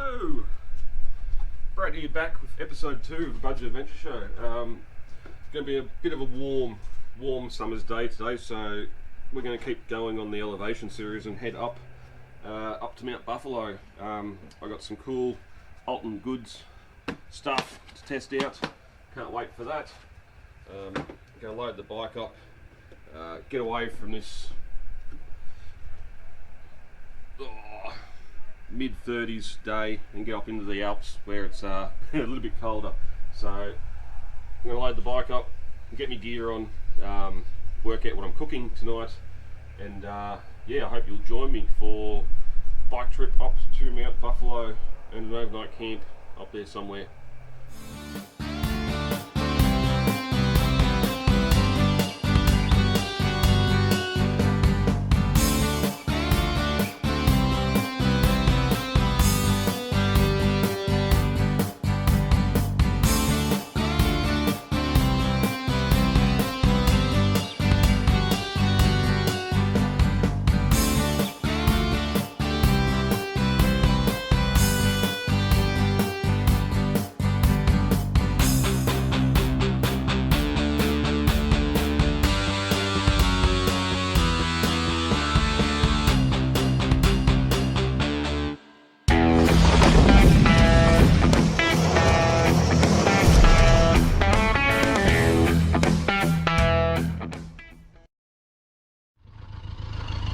Hello! Brad here, back with episode 2 of the Budget Adventure Show. It's going to be a bit of a warm summer's day today, so we're going to keep going on the elevation series and head up to Mount Buffalo. I got some cool Alton Goods stuff to test out. Can't wait for that. Going to load the bike up, get away from this mid-30s day and get up into the Alps where it's a little bit colder. So I'm going to load the bike up, get my gear on, work out what I'm cooking tonight, and yeah, I hope you'll join me for a bike trip up to Mount Buffalo and an overnight camp up there somewhere.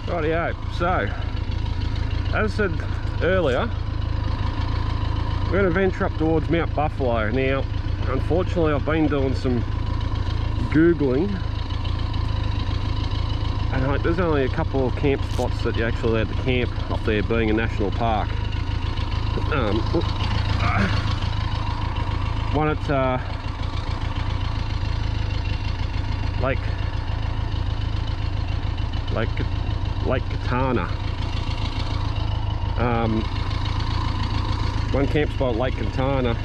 Rightio, so as I said earlier, we're going to venture up towards Mount Buffalo. Now, unfortunately, I've been doing some Googling, and there's only a couple of camp spots that you're actually allowed to camp up there, being a national park. One at Lake Katana. One camp spot at Lake Katana.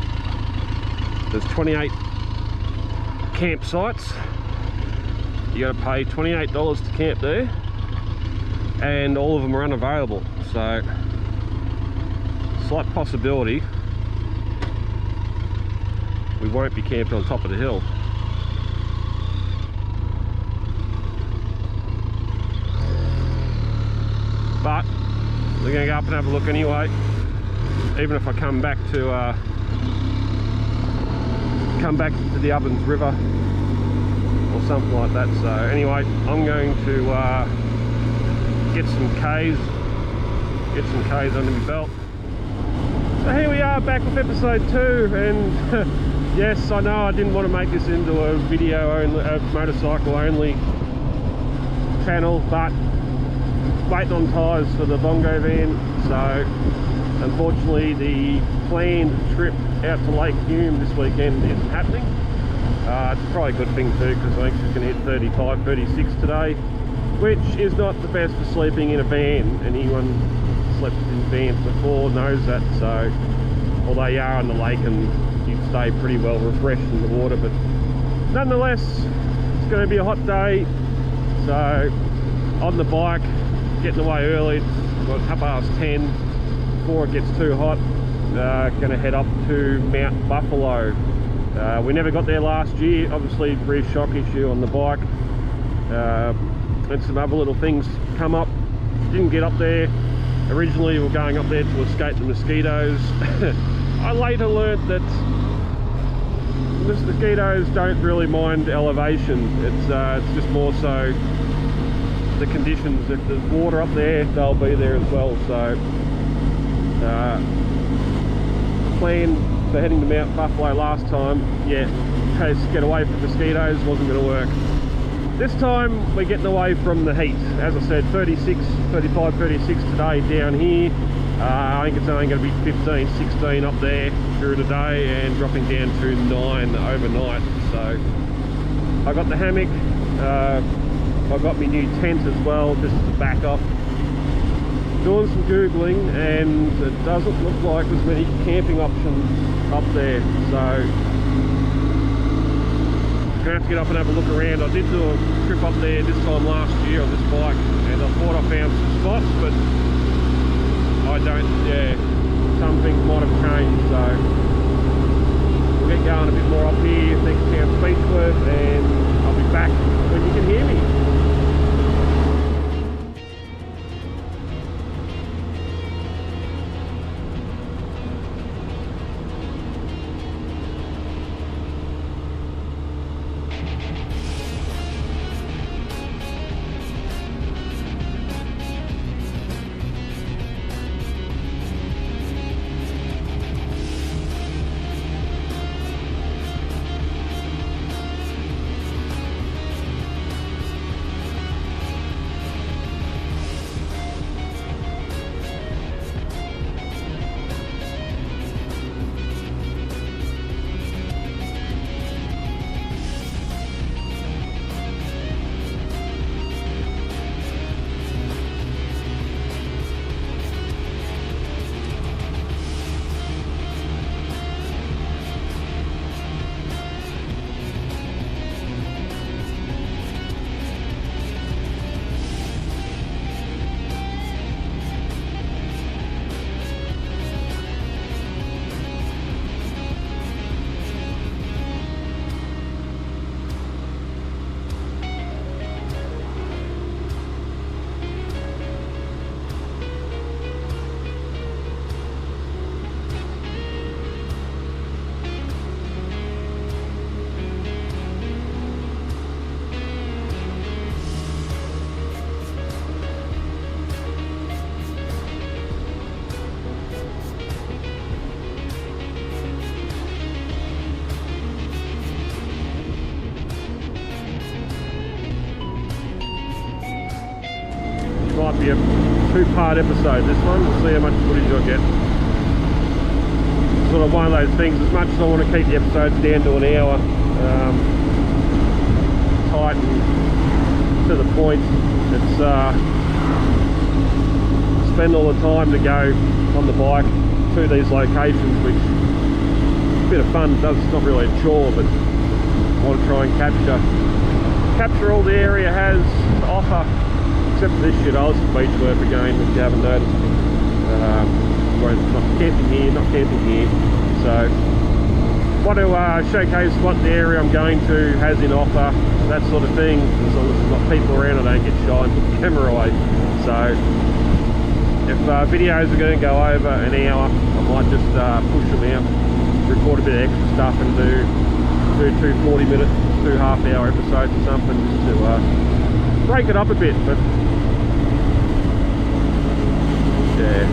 There's 28 campsites. You got to pay $28 to camp there, and all of them are unavailable. So, slight possibility we won't be camped on top of the hill. But we're going to go up and have a look anyway, even if I come back to the Ovens River or something like that. So anyway, I'm going to get some K's under my belt. So here we are, back with episode 2, and yes, I know I didn't want to make this into a video only, a motorcycle only channel, but waiting on tyres for the bongo van, so unfortunately the planned trip out to Lake Hume this weekend isn't happening. It's probably a good thing too, because I think she's going to hit 35, 36 today, which is not the best for sleeping in a van. Anyone slept in vans before knows that. So although you are on the lake and you stay pretty well refreshed in the water, but nonetheless it's going to be a hot day. So on the bike, getting away early, it's about 10:30 before it gets too hot. Going to head up to Mount Buffalo. We never got there last year, obviously rear shock issue on the bike, and some other little things come up. Didn't get up there. Originally we were going up there to escape the mosquitoes. I later learned that the mosquitoes don't really mind elevation. It's just more so the conditions. If there's water up there, they'll be there as well. So plan for heading to Mount Buffalo last time, yeah, to get away from mosquitoes, wasn't going to work. This time we're getting away from the heat. As I said, 35, 36 today down here. I think it's only going to be 15, 16 up there during the day, and dropping down to 9 overnight. So I got the hammock, I've got my new tent as well, just as a backup. Doing some Googling, and it doesn't look like there's many camping options up there. So I'm gonna have to get up and have a look around. I did do a trip up there this time last year on this bike, and I thought I found some spots, but I don't, yeah, some things might might have changed. So we'll get going a bit more up here next town, Beechworth, and I'll be back when you can hear me. Might be a two-part episode, this one. We'll see how much footage I get. Sort of one of those things, as much as I want to keep the episodes down to an hour, tight and to the point, it's spend all the time to go on the bike to these locations, which is a bit of fun. It's not really a chore, but I want to try and capture all the area has to offer. Except for this shit, I was at Beechworth again, if you haven't noticed. Not camping here. So, want to showcase what the area I'm going to has in offer, that sort of thing. As long as there's not people around, I don't get shy and put the camera away. So, if videos are going to go over an hour, I might just push them out, record a bit of extra stuff, and do 2 40-minute, 2 half-hour episodes or something, just to break it up a bit. But yeah,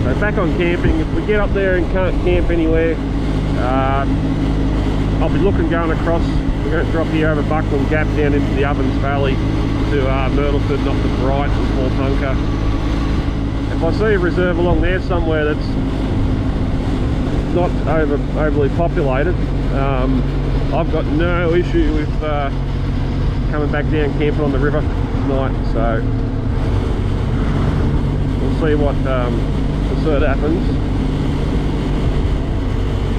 so back on camping. If we get up there and can't camp anywhere, I'll be looking going across. We're going to drop here over Buckland Gap down into the Ovens Valley to Myrtleford, not the Bright and Small Punker. If I see a reserve along there somewhere that's not overly populated, I've got no issue with coming back down camping on the river tonight. So we'll see what happens.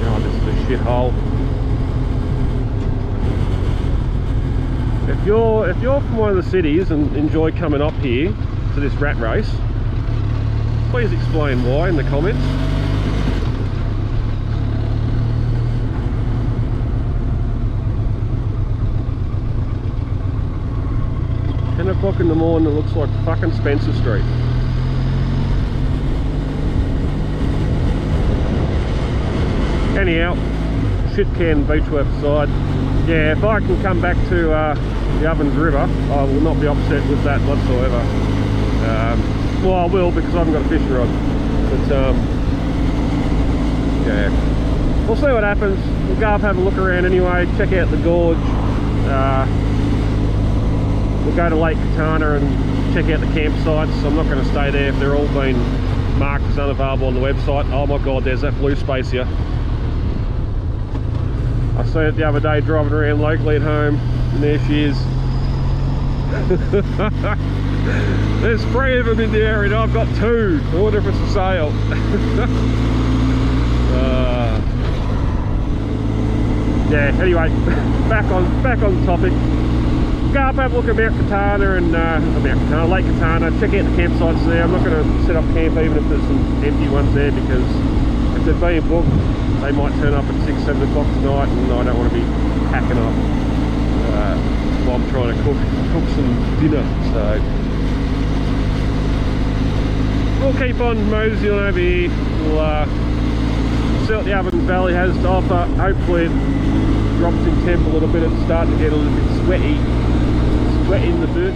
Oh, this is a shithole. If you're from one of the cities and enjoy coming up here to this rat race, please explain why in the comments. 10 o'clock in the morning, it looks like fucking Spencer Street. Anyhow, shit can Beechworth side. Yeah, if I can come back to the Ovens River, I will not be upset with that whatsoever. Well, I will, because I haven't got a fishing rod. But yeah, we'll see what happens. We'll go up, have a look around anyway, check out the gorge. We'll go to Lake Katana and check out the campsites. I'm not going to stay there if they're all been marked as unavailable on the website. Oh my god, there's that blue space here. I seen it the other day driving around locally at home, and there she is. There's 3 of them in the area, and I've got 2. I wonder if it's a sale. Yeah, anyway, back on topic. Go up, have a look at Mount Katana and Lake Katana, check out the campsites there. I'm not going to set up camp even if there's some empty ones there, because if they're being booked, they might turn up at 6, 7 o'clock tonight, and I don't want to be packing up while I'm trying to cook some dinner. So we'll keep on moseying on over here. We'll see what the Oven Valley has to offer. Hopefully it drops in temp a little bit. It's starting to get a little bit sweaty in the boot.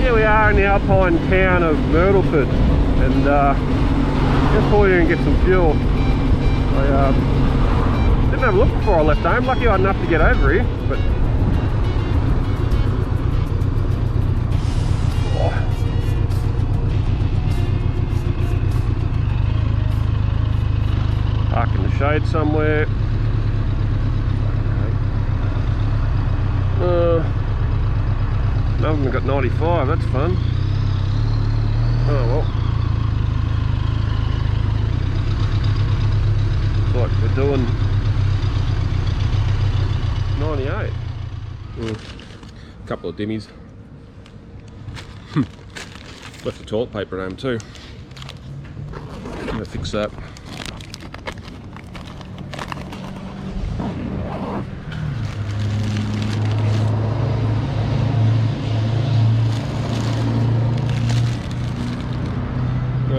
Here we are in the alpine town of Myrtleford, and just pull here and get some fuel. I didn't have a look before I left home. Lucky I had enough to get over here, but park in the shade somewhere. None of them got 95, that's fun. Oh well. Looks like we're doing 98. A couple of dimmies. Left the toilet paper at home too. I'm gonna fix that.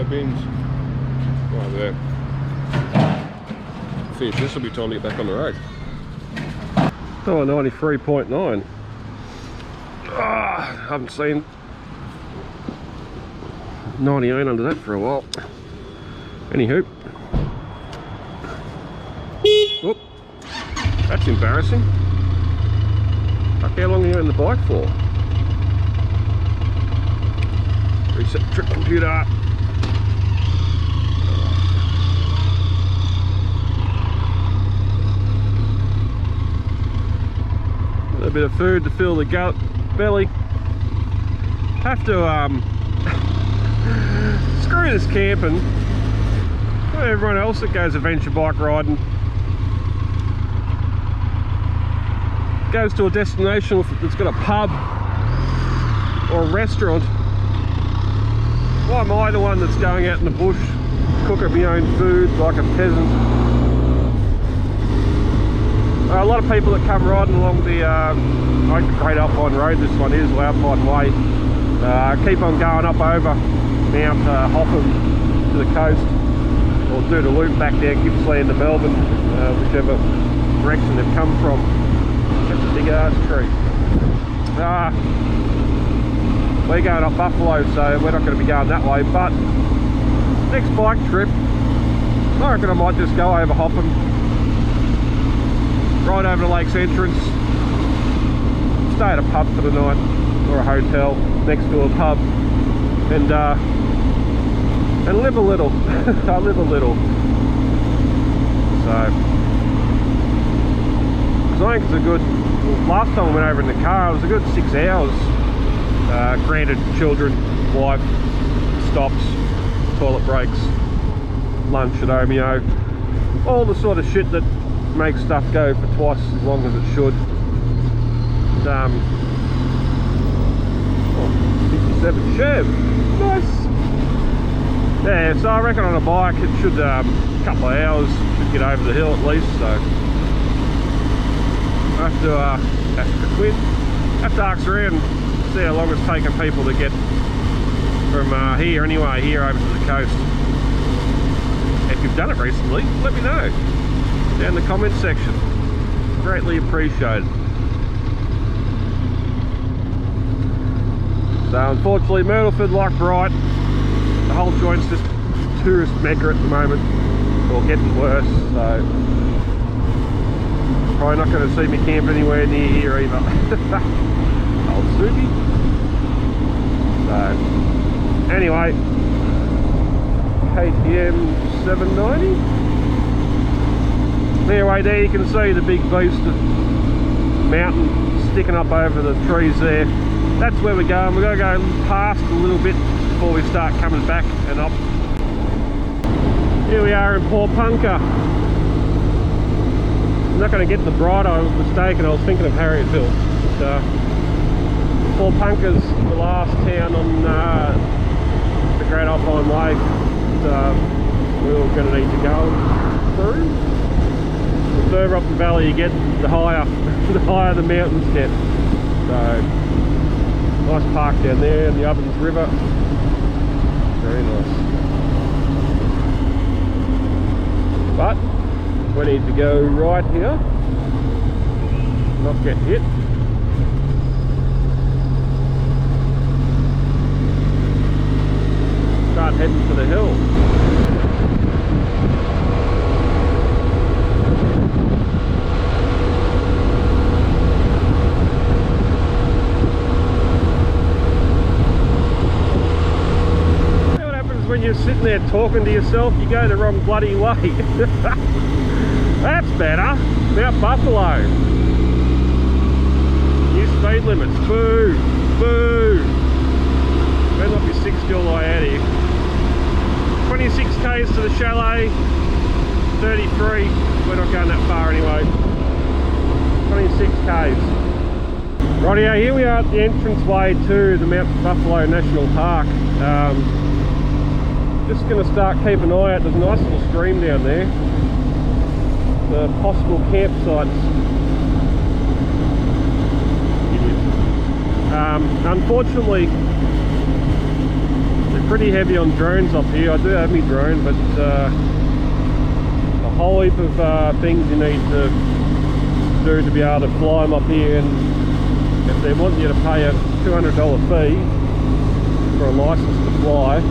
Bins right there. Finish this, will be time to get back on the road. Oh, 93.9. Haven't seen 98 under that for a while. Anywho. Whoop. That's embarrassing. Fuck, how long are you in the bike for? Reset the trip computer. A bit of food to fill the belly. Have to screw this camping. Everyone else that goes adventure bike riding goes to a destination that's got a pub or a restaurant. Why am I the one that's going out in the bush cooking my own food like a peasant? A lot of people that come riding along the Great Alpine Road, this one is, or Alpine Way, keep on going up over Mount Hotham to the coast, or do the loop back down Gippsland to Melbourne, whichever direction they've come from. That's a big ass tree. We're going up Buffalo, so we're not going to be going that way, but next bike trip, I reckon I might just go over Hotham, right over to Lake's entrance, stay at a pub for the night, or a hotel next to a pub, and live a little. I live a little. So, because I think it's a good, well, last time I went over in the car, it was a good 6 hours. Granted, children, wife, stops, toilet breaks, lunch at Omeo, all the sort of shit that makes stuff go for twice as long as it should. 57 Chev, nice. Yeah, so I reckon on a bike it should, a couple of hours, should get over the hill at least, so I have to ask around, see how long it's taken people to get from here anyway, here over to the coast. If you've done it recently, let me know down in the comment section. Greatly appreciated. So unfortunately, Myrtleford, like Bright, the whole joint's just tourist mecca at the moment, or getting worse. So probably not going to see me camp anywhere near here either. Old Suki. So anyway, KTM 790. Anyway, there you can see the big beast of mountain sticking up over the trees there. That's where we're going. We're going to go past a little bit before we start coming back and up. Here we are in Port Punker. I'm not going to get the Bright, I was mistaken. I was thinking of Harrietville. But, Port Punker's the last town on the Great Alpine Way that we're going to need to go through. The further up the valley you get, the higher the mountains get. So nice park down there in the Ovens River. Very nice. But we need to go right here, not get hit. Start heading for the hill. When you're sitting there talking to yourself, you go the wrong bloody way. That's better. Mount Buffalo. New speed limits. Boo! Boo! Better not be 60 all the way out here. 26 k's to the chalet. 33. We're not going that far anyway. 26 k's. Rightio, here we are at the entranceway to the Mount Buffalo National Park. Just going to start keeping an eye out. There's a nice little stream down there. The possible campsites. Unfortunately, they're pretty heavy on drones up here. I do have my drone, but a whole heap of things you need to do to be able to fly them up here. And if they want you to pay a $200 fee for a license to fly,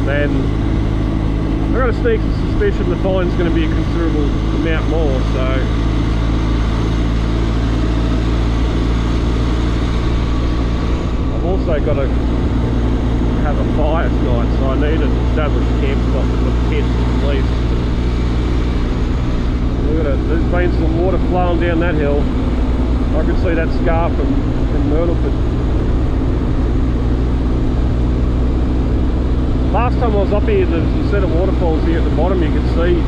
then I've got a sneaky suspicion the fine's going to be a considerable amount more, so I've also got to have a fire tonight, so I need an established campsite with a tent at least. Look at it, there's been some water flowing down that hill. I can see that scar from Myrtleford. Last time I was up here, there's a set of waterfalls here at the bottom you can see.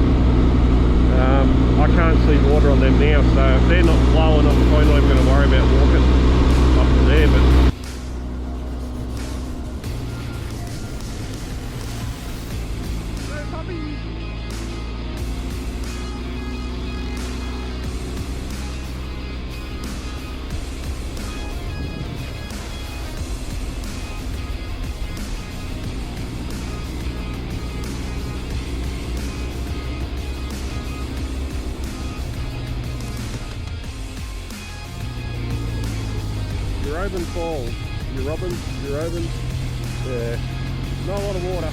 I can't see water on them now, so if they're not flowing, I'm probably not even going to worry about walking up to there. But Robin Falls. Your Robin. Yeah. Not a lot of water.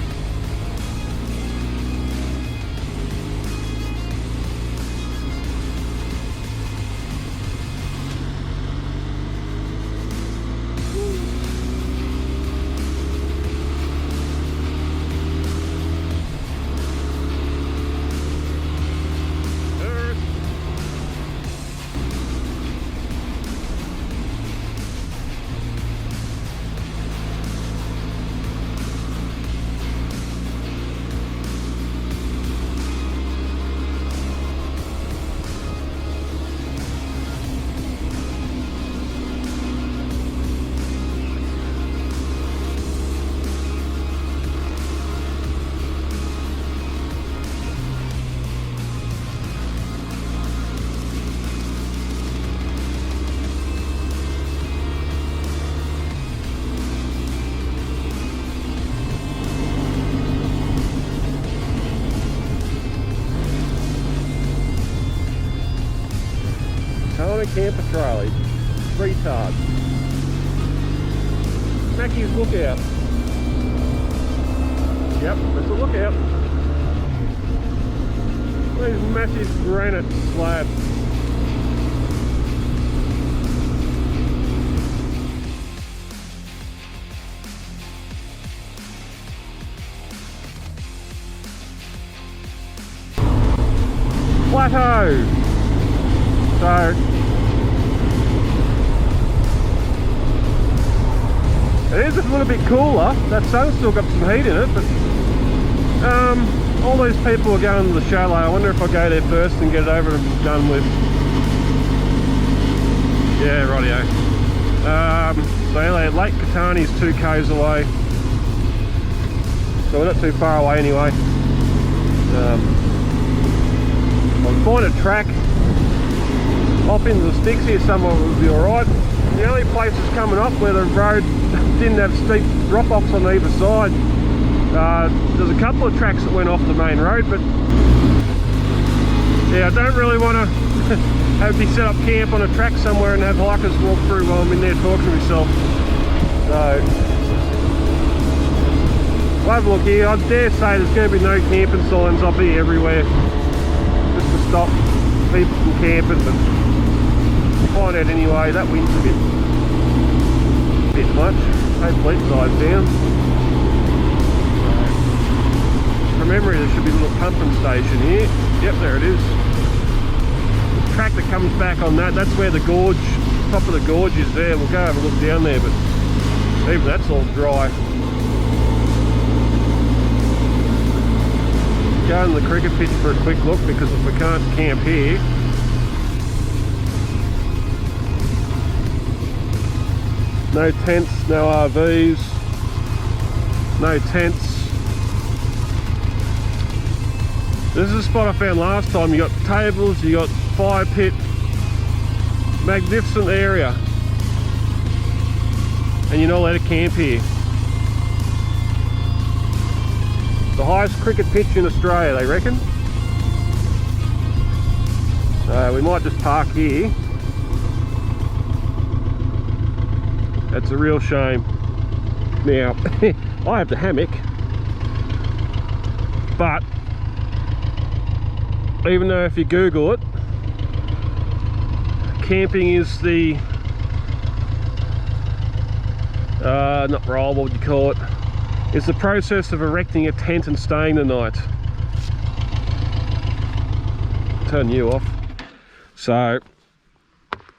on a camper trailer. Retard. Mackey's Lookout. Yep, that's a lookout. These massive granite slabs. Plateau. So it is a little bit cooler. That sun's still got some heat in it, but all these people are going to the chalet. I wonder if I go there first and get it over and done with. Yeah, rightio. So anyway, Lake Catani's 2 k's away, so we're not too far away anyway. I'll find a track off into the sticks here somewhere would be alright. The only places coming up where the road didn't have steep drop-offs on either side. There's a couple of tracks that went off the main road, but yeah, I don't really want to have me set up camp on a track somewhere and have hikers walk through while I'm in there talking to myself. So we'll have a look here. I dare say there's going to be no camping signs up here everywhere, just to stop people from camping, but we'll find out anyway. That wind's a bit much. Hopefully it dies down. From memory, there should be a little pumping station here. Yep, there it is. The track that comes back on that, that's where the gorge, top of the gorge is there. We'll go have a look down there, but even that's all dry. Go in the cricket pitch for a quick look, because if we can't camp here, no tents, no RVs, no tents. This is a spot I found last time. You got tables, you got fire pit, magnificent area, and you're not allowed to camp here. The highest cricket pitch in Australia, they reckon. So we might just park here. That's a real shame. Now, I have the hammock, but even though if you Google it, camping is the not role, what would you call it? It's the process of erecting a tent and staying the night. Turn you off. So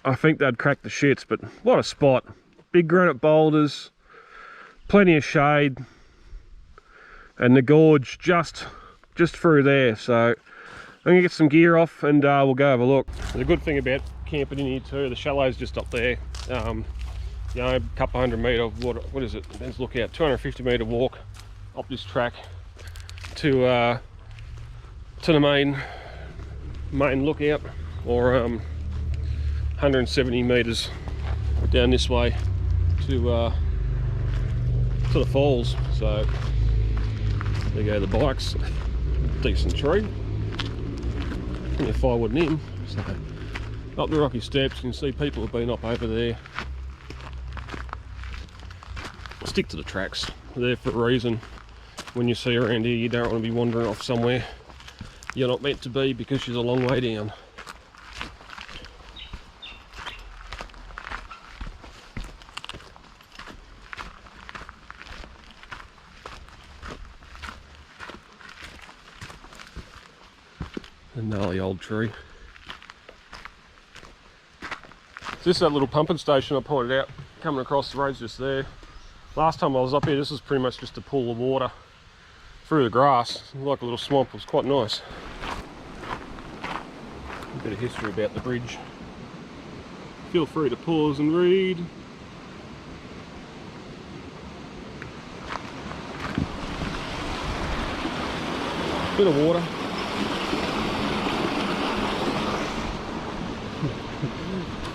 I think they'd crack the shits, but what a spot. Big granite boulders, plenty of shade, and the gorge just through there. So I'm gonna get some gear off and we'll go have a look. The good thing about camping in here too, the chalet's just up there. You know, a couple 100 metre, what is it? Let's look out, 250 metre walk up this track to the main lookout, or 170 metres down this way to the falls. So there go the bikes. Decent tree. Plenty of firewood in. So up the rocky steps, you can see people have been up over there. Stick to the tracks. They're there for a reason. When you see around here, you don't want to be wandering off somewhere you're not meant to be, because she's a long way down. A gnarly old tree. Is this that little pumping station I pointed out? Coming across the road's just there. Last time I was up here, this was pretty much just a pool of water through the grass, like a little swamp. It was quite nice. A bit of history about the bridge. Feel free to pause and read. Bit of water.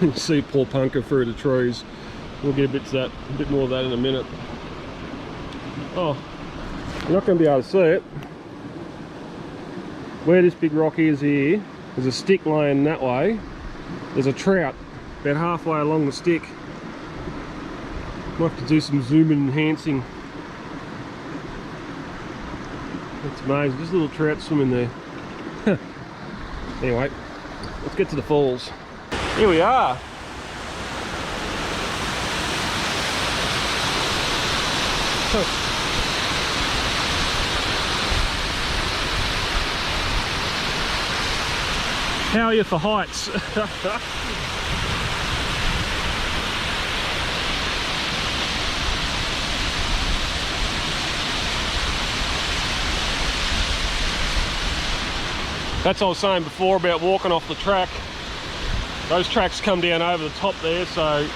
You see poor punker through the trees. We'll get a bit more of that in a minute. Oh, you're not going to be able to see it. Where this big rock is here, there's a stick laying that way, there's a trout about halfway along the stick. Might have to do some zoom in enhancing. That's amazing, just a little trout swimming there. Anyway, let's get to the falls. Here we are. How are you for heights? That's what I was saying before about walking off the track. Those tracks come down over the top there, so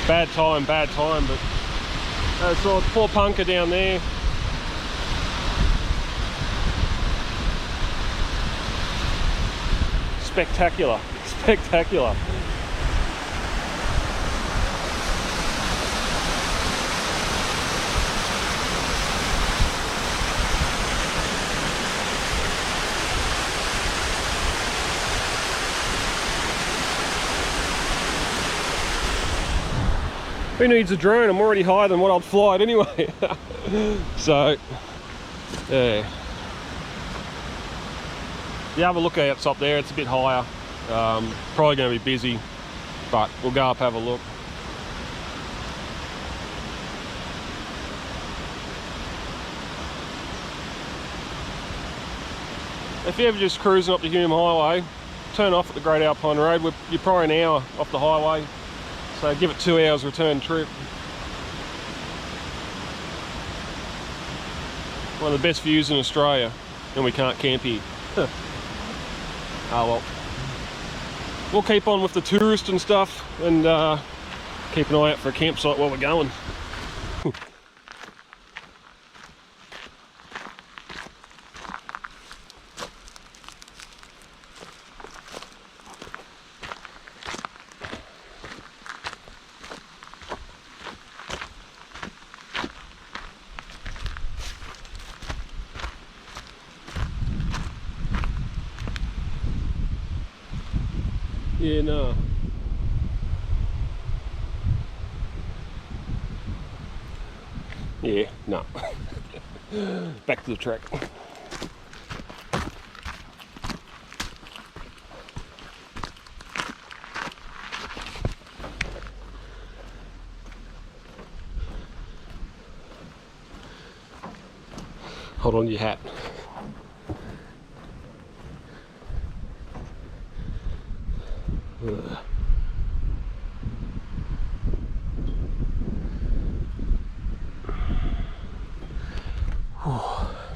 bad time, but so poor punker down there. Spectacular, spectacular. Who needs a drone? I'm already higher than what I'd fly it anyway. So, yeah. The other lookouts up there, it's a bit higher. Probably going to be busy, but we'll go up, have a look. If you're ever just cruising up the Hume Highway, turn off at the Great Alpine Road. You're probably an hour off the highway, so give it 2 hours return trip. One of the best views in Australia, and we can't camp here. Oh well. We'll keep on with the tourist and stuff, and keep an eye out for a campsite while we're going. Yeah, no. Yeah, no. Back to the track. Hold on to your hat.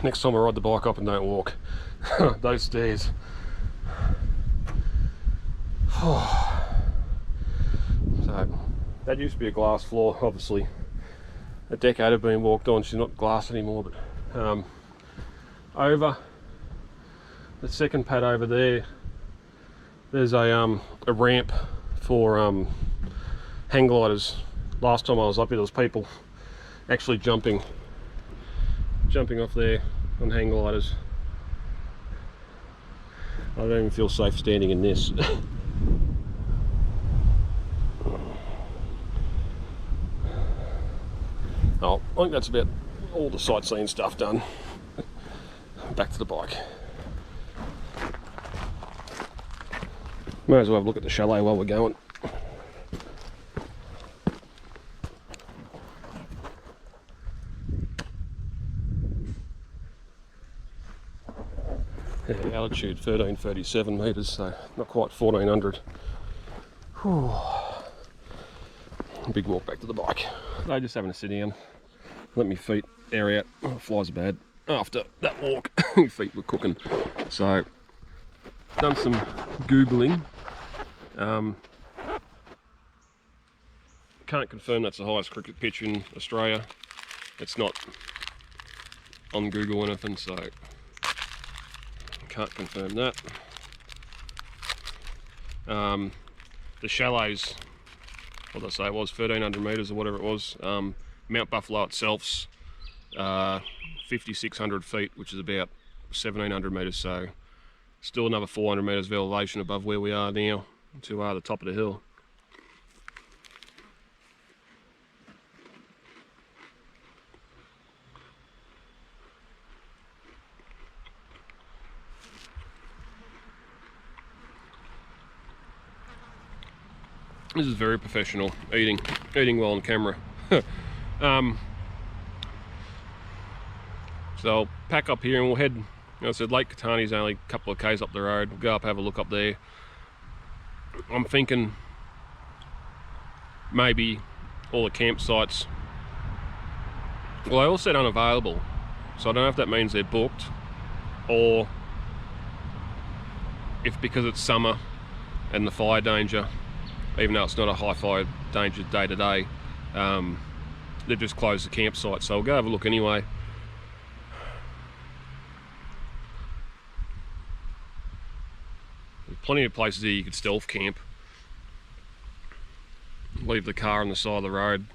Next time I ride the bike up and don't walk. Those stairs. So, that used to be a glass floor, obviously. A decade of being walked on, she's not glass anymore, but over the second pad over there, there's a ramp for hang gliders. Last time I was up here, there was people actually jumping off there on hang gliders. I don't even feel safe standing in this. Oh, I think that's about all the sightseeing stuff done. Back to the bike. Might as well have a look at the chalet while we're going. Yeah, altitude 1337 metres, so not quite 1400. Whew. Big walk back to the bike. No, just having a sit down. Let my feet air out. Oh, flies are bad. After that walk, my feet were cooking. So, done some Googling. Can't confirm that's the highest cricket pitch in Australia. It's not on Google or anything, so can't confirm that. The chalets, what did I say, it was 1300 metres or whatever it was. Mount Buffalo itself's 5,600 feet, which is about 1,700 metres, so Still another 400 metres of elevation above where we are now to the top of the hill. This is very professional, eating well on camera. So I'll pack up here and we'll head, I said Lake Catani's only a couple of k's up the road. We'll go up, have a look up there. I'm thinking maybe all the campsites, well, they all said unavailable, so I don't know if that means they're booked, or if because it's summer and the fire danger, even though it's not a high fire danger day to day, they've just closed the campsite. So we'll go have a look anyway. There's plenty of places here you could stealth camp. Leave the car on the side of the road.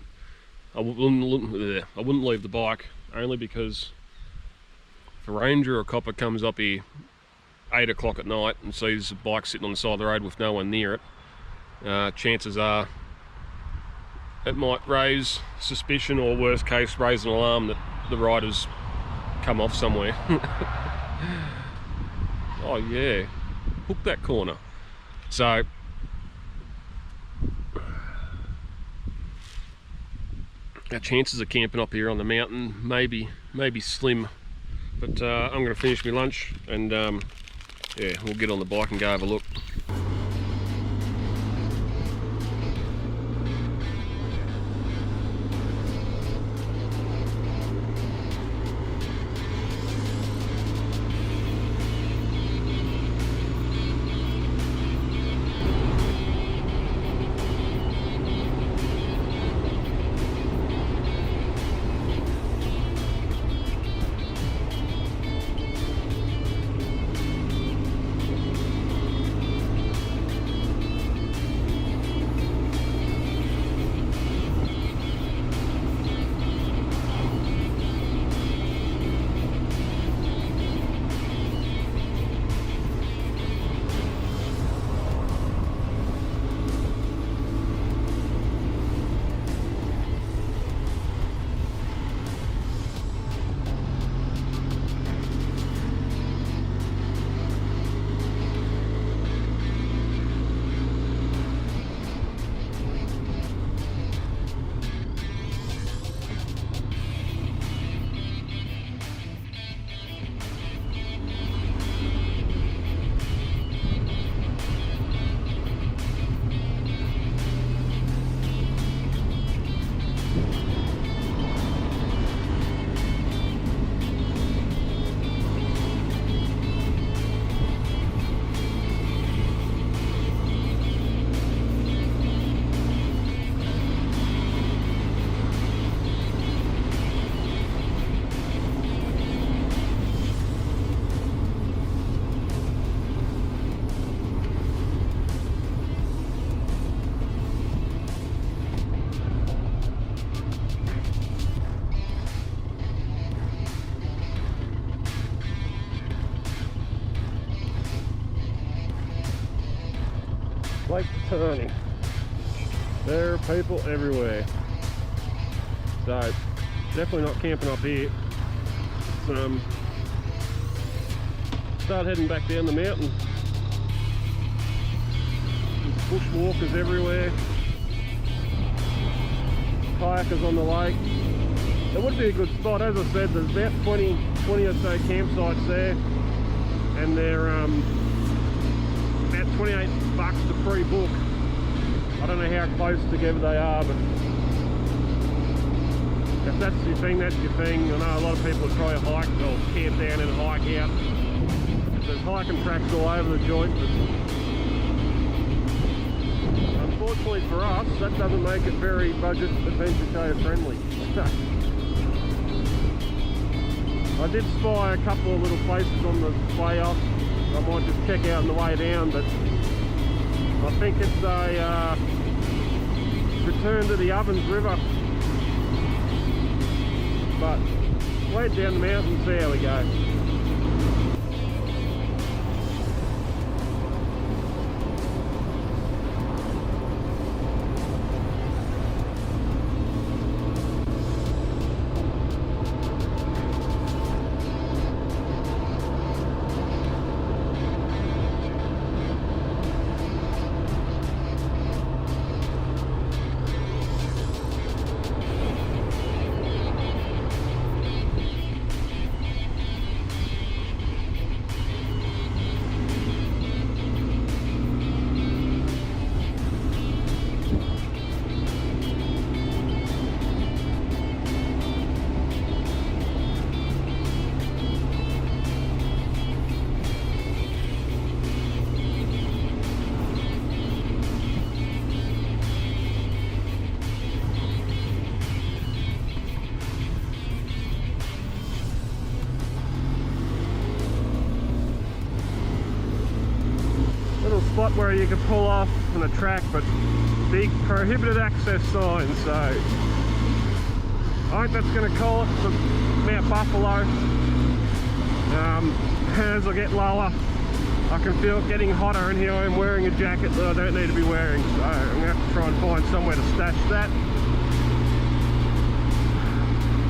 I wouldn't leave the bike, only because if a ranger or a copper comes up here 8 o'clock at night and sees a bike sitting on the side of the road with no one near it, chances are it might raise suspicion, or worst case raise an alarm that the rider's come off somewhere. Oh yeah, hook that corner. So our chances of camping up here on the mountain maybe slim, but I'm going to finish my lunch and yeah, we'll get on the bike and go have a look. Lake Catani. There are people everywhere. So definitely not camping up here. Start heading back down the mountain. There's bushwalkers everywhere. Kayakers on the lake. It would be a good spot. As I said, there's about 20 or so campsites there, and they're about $28 to pre-book. I don't know how close together they are, but if that's your thing, that's your thing. I know a lot of people will try a hike, they'll camp down and hike out. There's hiking tracks all over the joint, but unfortunately for us, that doesn't make it very budget adventure show friendly. I did spy a couple of little places on the way up. I might just check out on the way down, but I think it's a return to the Ovens River. But we'll head down the mountain and see how we go. where you can pull off on a track, but big prohibited access signs, so I think that's going to call it for Mount Buffalo. As I get lower, I can feel it getting hotter, and here I am wearing a jacket that I don't need to be wearing, so I'm going to have to try and find somewhere to stash that.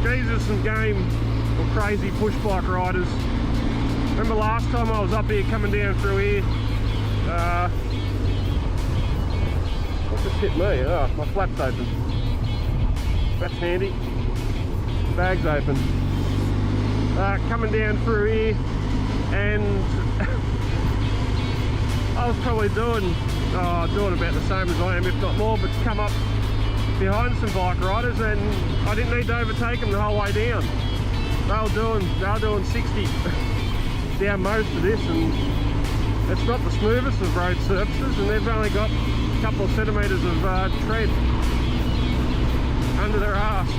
Jesus and game for crazy push bike riders. Remember last time I was up here coming down through here? What just hit me? Oh, my flap's open. That's handy. Bag's open. Coming down through here, and I was probably doing about the same as I am, if not more, but come up behind some bike riders, and I didn't need to overtake them the whole way down. They were doing 60 down most of this, and it's not the smoothest of road surfaces, and they've only got a couple of centimetres of tread under their arse.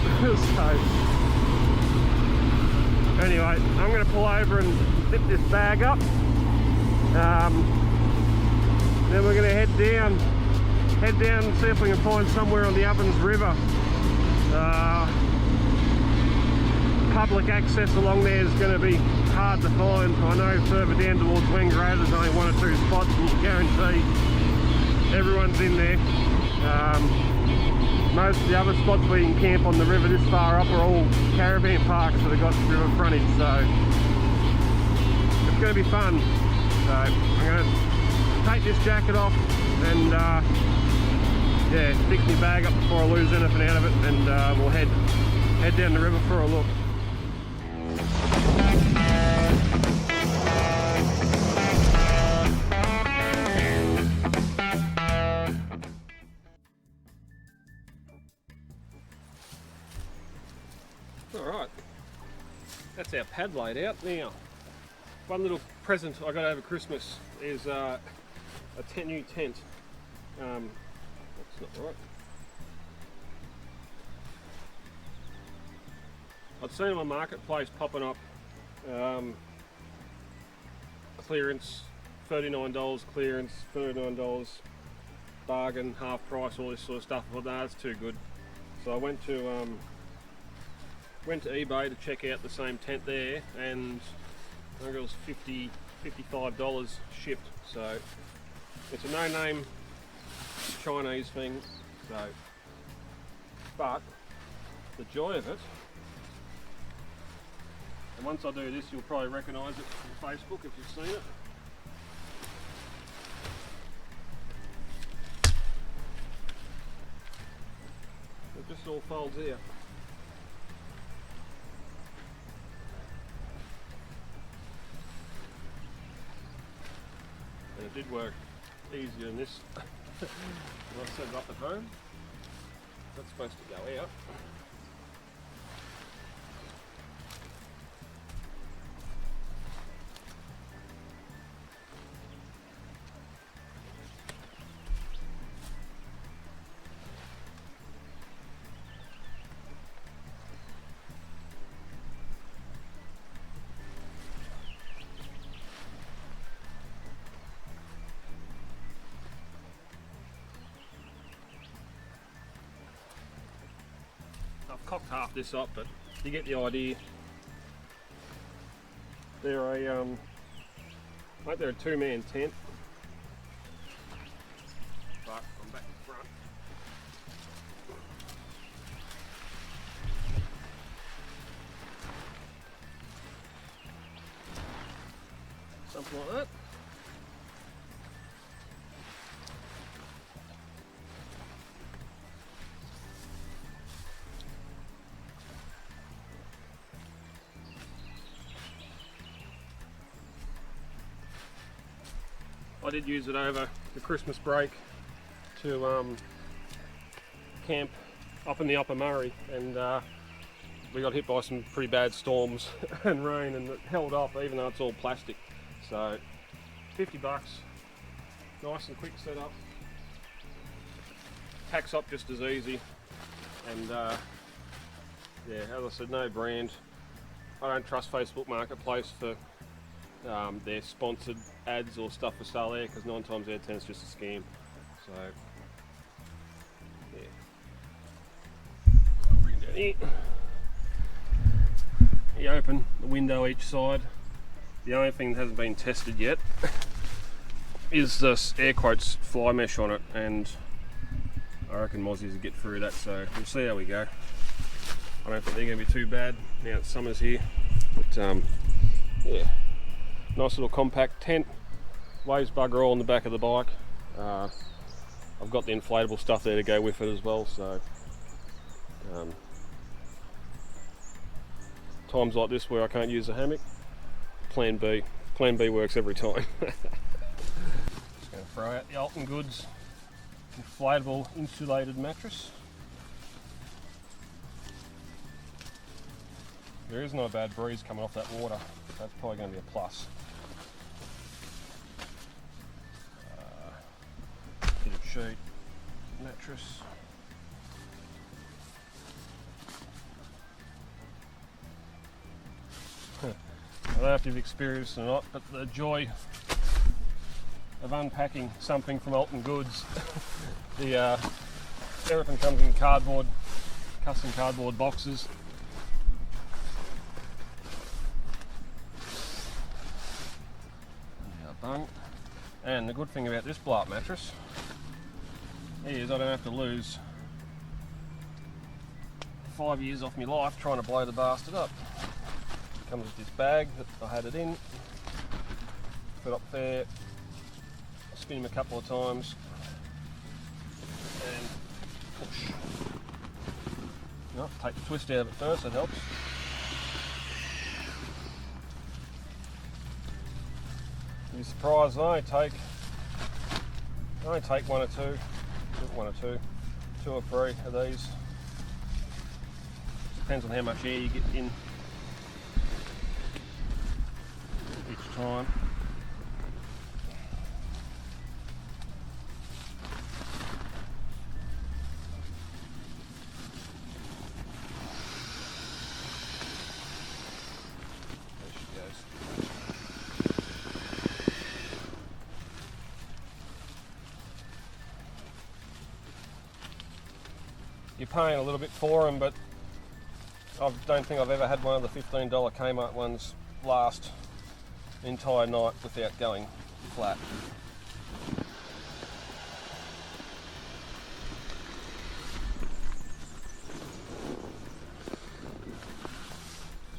So anyway, I'm going to pull over and zip this bag up. Then we're going to head down and see if we can find somewhere on the Ovens River. Public access along there is going to be hard to find. I know further down towards Wangara there's only one or two spots, and you guarantee everyone's in there. Most of the other spots where you can camp on the river this far up are all caravan parks that have got river frontage, so it's going to be fun. So I'm going to take this jacket off and yeah, fix my bag up before I lose anything out of it, and we'll head down the river for a look. Alright, that's our pad laid out. Now, one little present I got over Christmas is a new tent. That's not right. I've seen on my marketplace popping up clearance, $39 clearance, $39 bargain, half price, all this sort of stuff. Well, no, that's too good. So I went to eBay to check out the same tent there, and I think it was $55 shipped. So it's a no-name Chinese thing. So, but the joy of it, and once I do this, you'll probably recognise it from Facebook if you've seen it. It just all folds out. And it did work easier than this when I set it up at home. That's supposed to go out. I've cocked half this up, but you get the idea. They're a two-man tent, but I'm back in front. Something like that. I did use it over the Christmas break to camp up in the Upper Murray, and we got hit by some pretty bad storms and rain, and it held up even though it's all plastic. So $50, nice and quick setup, packs up just as easy, and yeah, as I said, no brand. I don't trust Facebook Marketplace for their sponsored ads or stuff for sale there, because 9 times out of 10 it's just a scam. So yeah, bring it down here. You open the window each side. The only thing that hasn't been tested yet is this air quotes fly mesh on it, and I reckon Mozzies will get through that, so we'll see how we go. I don't think they're going to be too bad now that summer's here, but yeah, nice little compact tent, weighs bugger all on the back of the bike. I've got the inflatable stuff there to go with it as well, so times like this where I can't use a hammock, plan B works every time. Just going to throw out the Alton Goods inflatable insulated mattress. There is no bad breeze coming off that water, that's probably going to be a plus. Fitted sheet, mattress. I don't know if you've experienced it or not, but the joy of unpacking something from Alton Goods. Everything comes in cardboard, custom cardboard boxes. Bung. And the good thing about this blow-up mattress is I don't have to lose 5 years off my life trying to blow the bastard up. It comes with this bag that I had it in, put up there, spin him a couple of times and push. Take the twist out of it first, that helps. You'd be surprised, I only take one or two or three of these. Depends on how much air you get in each time. You're paying a little bit for them, but I don't think I've ever had one of the $15 Kmart ones last the entire night without going flat.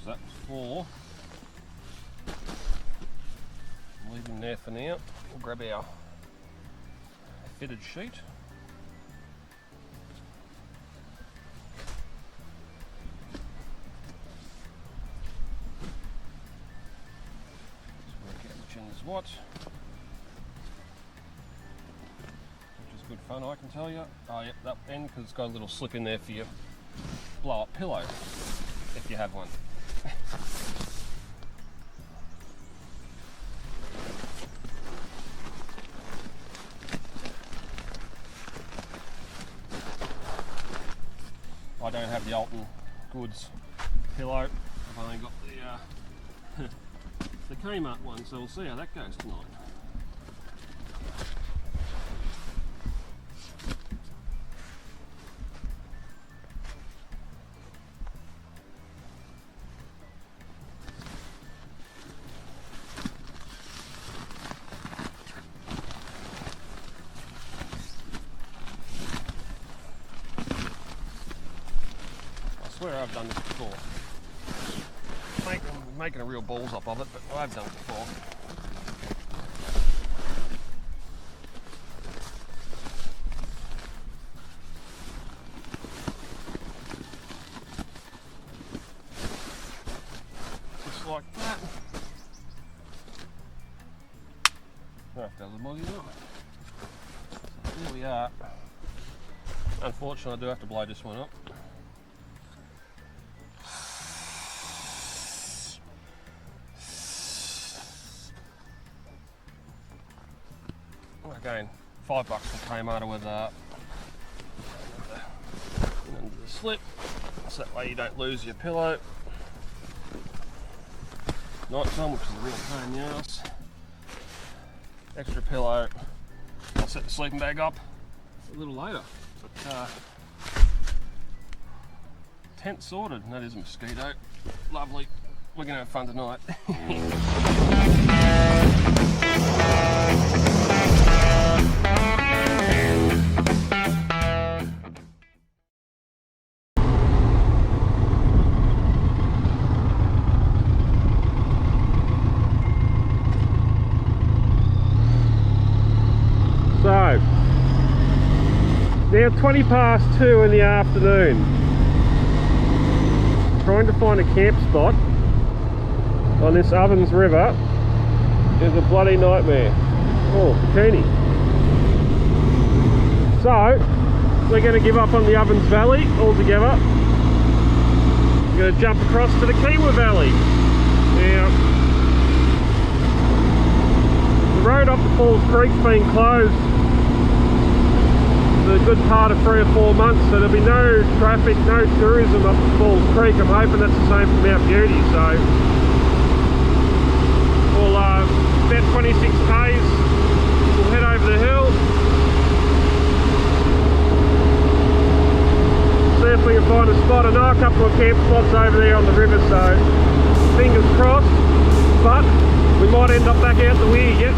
So that's 4. I'll leave them there for now. We'll grab our fitted sheet. What? Which is good fun, I can tell you. Oh yep, that end, because it's got a little slip in there for your blow-up pillow, if you have one. I don't have the Alton Goods pillow, I've only got the Kmart one, so we'll see how that goes tonight. I swear I've done this before. Making a real balls up of it, but I've done it before. Just like that. That does the mozzie up. So here we are. Unfortunately, I do have to blow this one up. Again, $5 from Kmart with under the slip, so that way you don't lose your pillow. night time, which is a real pain in the ass. Extra pillow. I'll set the sleeping bag up a little later. But tent sorted, and that is a mosquito. Lovely. We're gonna have fun tonight. So, now 20 past 2 in the afternoon. Trying to find a camp spot on this Ovens River is a bloody nightmare. Oh, bikini. So, we're going to give up on the Ovens Valley altogether. We're going to jump across to the Kiewa Valley. Now, the road up to Falls Creek's been closed for a good part of 3 or 4 months, so there'll be no traffic, no tourism up at Falls Creek. I'm hoping that's the same for Mount Beauty, so we'll about 26 k's, we'll head over the hill, see if we can find a spot. I know a couple of camp spots over there on the river, so fingers crossed, but we might end up back out the weir yet.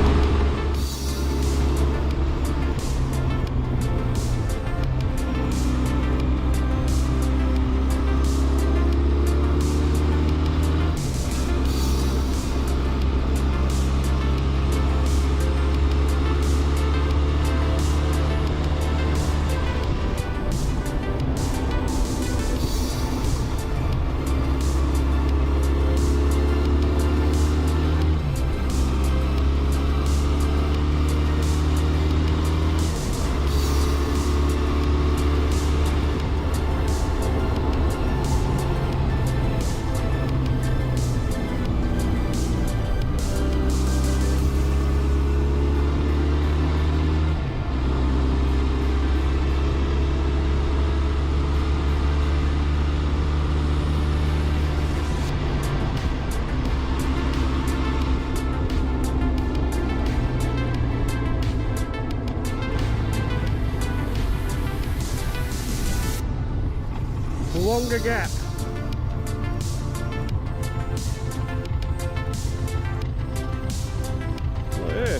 Longer gap. Oh yeah.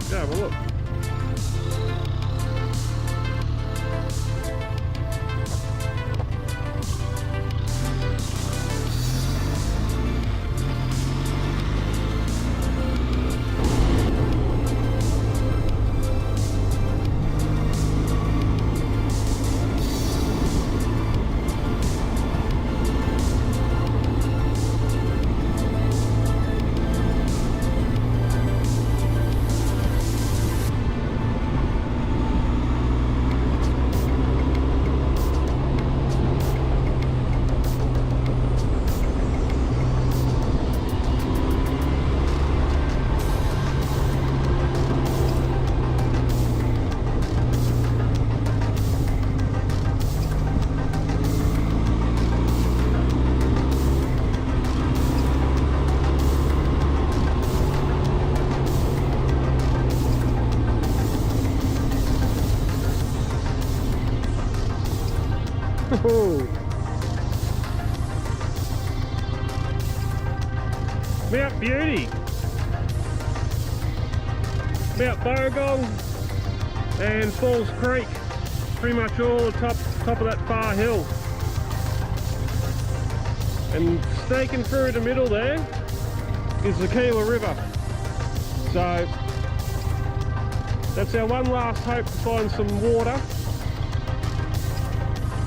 Go have a look. Mount Beauty, Mount Bongo and Falls Creek, pretty much all the top of that far hill. And snaking through the middle there is the Kiewa River. So that's our one last hope to find some water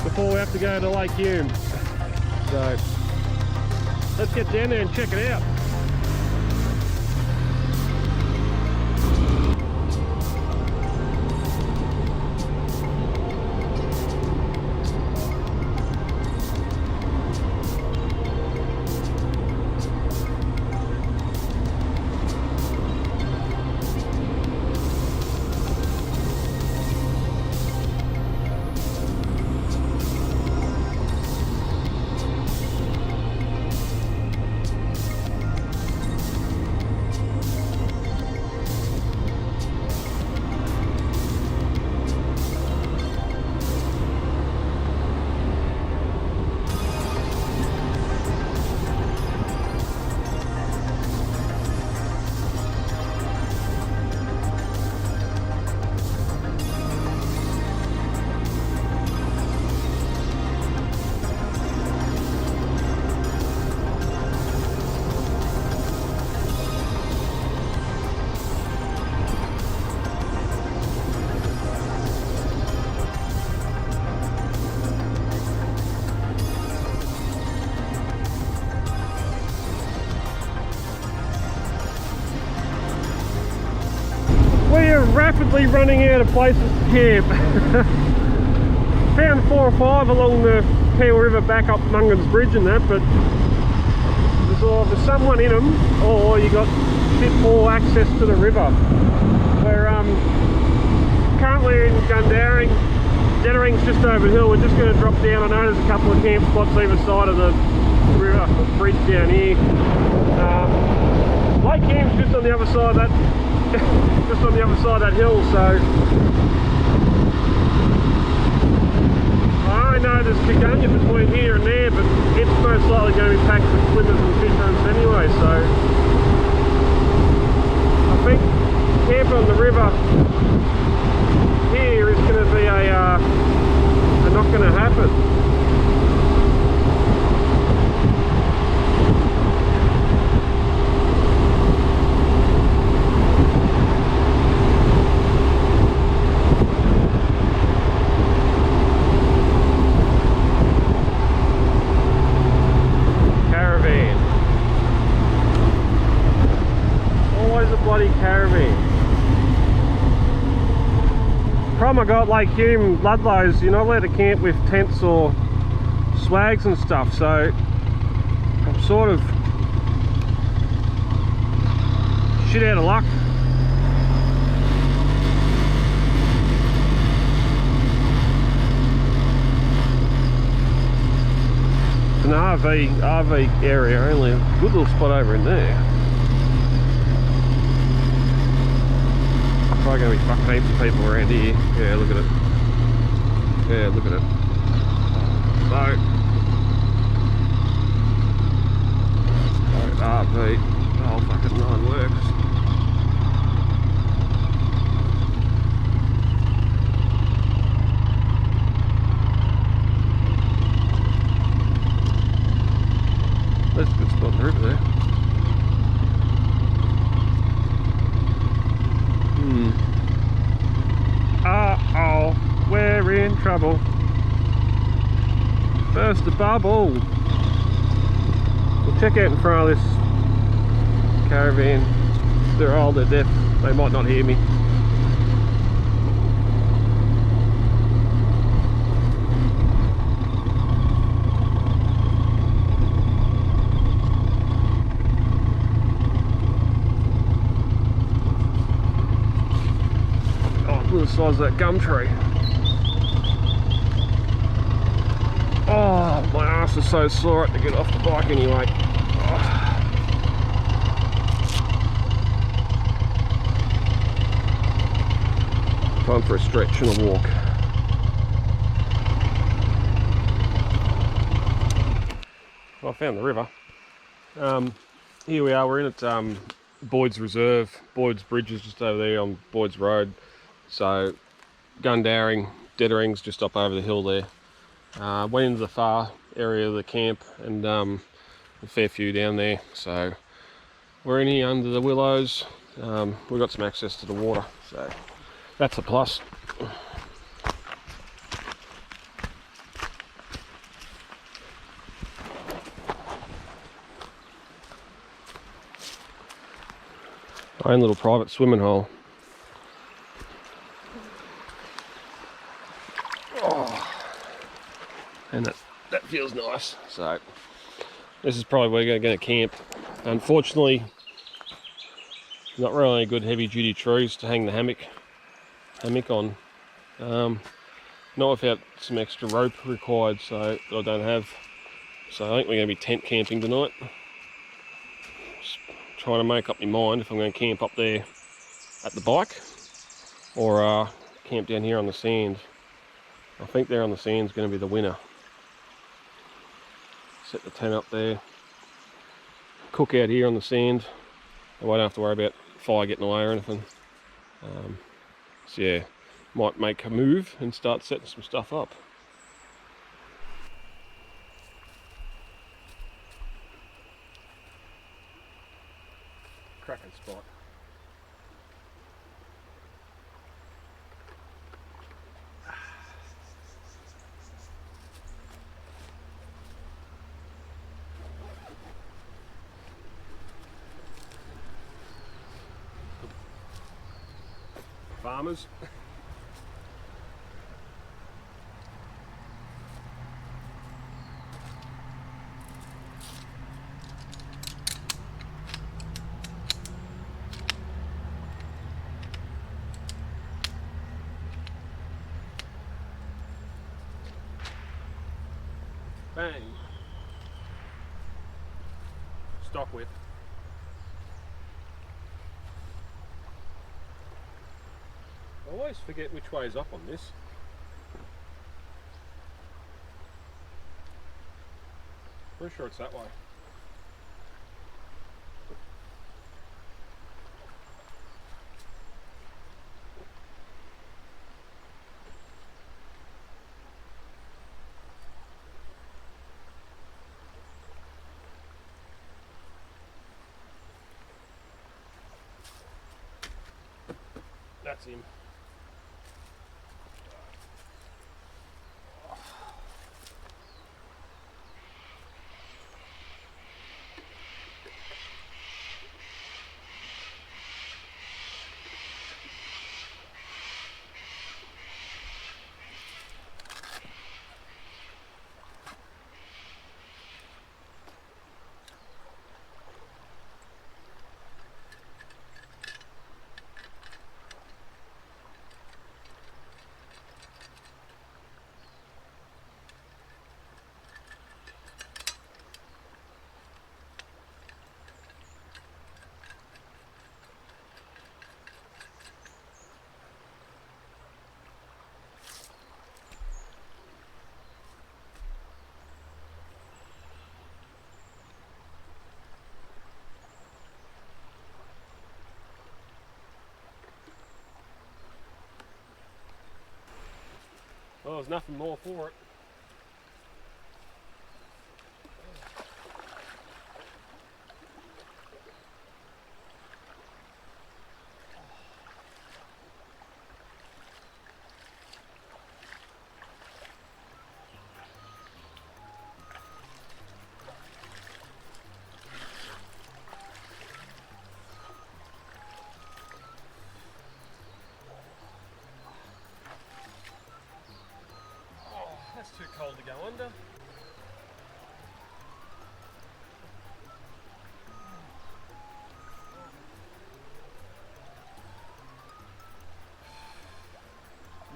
before we have to go to Lake Hume. So let's get down there and check it out. rapidly running out of places to camp. Found 4 or 5 along the Kiewa River back up Mungan's Bridge and that, but there's either someone in them or you got bit poor access to the river. We're currently in Gundaring. Jettering's just over the hill. We're just going to drop down. I know there's a couple of camp spots either side of the river, the bridge down here. Lake Camp's just on the other side of that, just on the other side of that hill. So I know there's Kiewa between here and there, but it's most likely going to be packed with swimmers and fishermen anyway. So I think camp on the river here is going to be a not going to happen. Caravan. Always a bloody caravan. Problem I got, like Hume, Ludlows, you're not allowed to camp with tents or swags and stuff, so I'm sort of shit out of luck. It's an RV area, only a good little spot over in there. Probably going to be fucking heaps of people around here. Yeah, look at it. Yeah, look at it. So, RV, the whole fucking 9 works. That's a good spot on the river there. Uh-oh, we're in trouble. Burst the bubble. We'll check out in front of this caravan. They're old, they're deaf. They might not hear me. The size of that gum tree. Oh, my ass is so sore to get off the bike anyway. Oh. Time for a stretch and a walk. Well, I found the river. Here we are, we're in at Boyd's Reserve. Boyd's Bridge is just over there on Boyd's Road. So Gundaring, Jettering's just up over the hill there. Went into the far area of the camp and a fair few down there. So we're in here under the willows. We've got some access to the water, so that's a plus. Our own little private swimming hole. And that feels nice. So this is probably where we're going to camp. Unfortunately, not really good heavy duty trees to hang the hammock on. Not without some extra rope required, so that I don't have. So I think we're going to be tent camping tonight. Just trying to make up my mind if I'm going to camp up there at the bike or camp down here on the sand. I think there on the sand is going to be the winner. Set the tent up there, cook out here on the sand. I won't have to worry about fire getting away or anything. So yeah, might make a move and start setting some stuff up. Cracking spot. farmers. Bang. Stock whip. I always forget which way is up on this. Pretty sure it's that way. That's him. Well, there's nothing more for it. That's too cold to go under.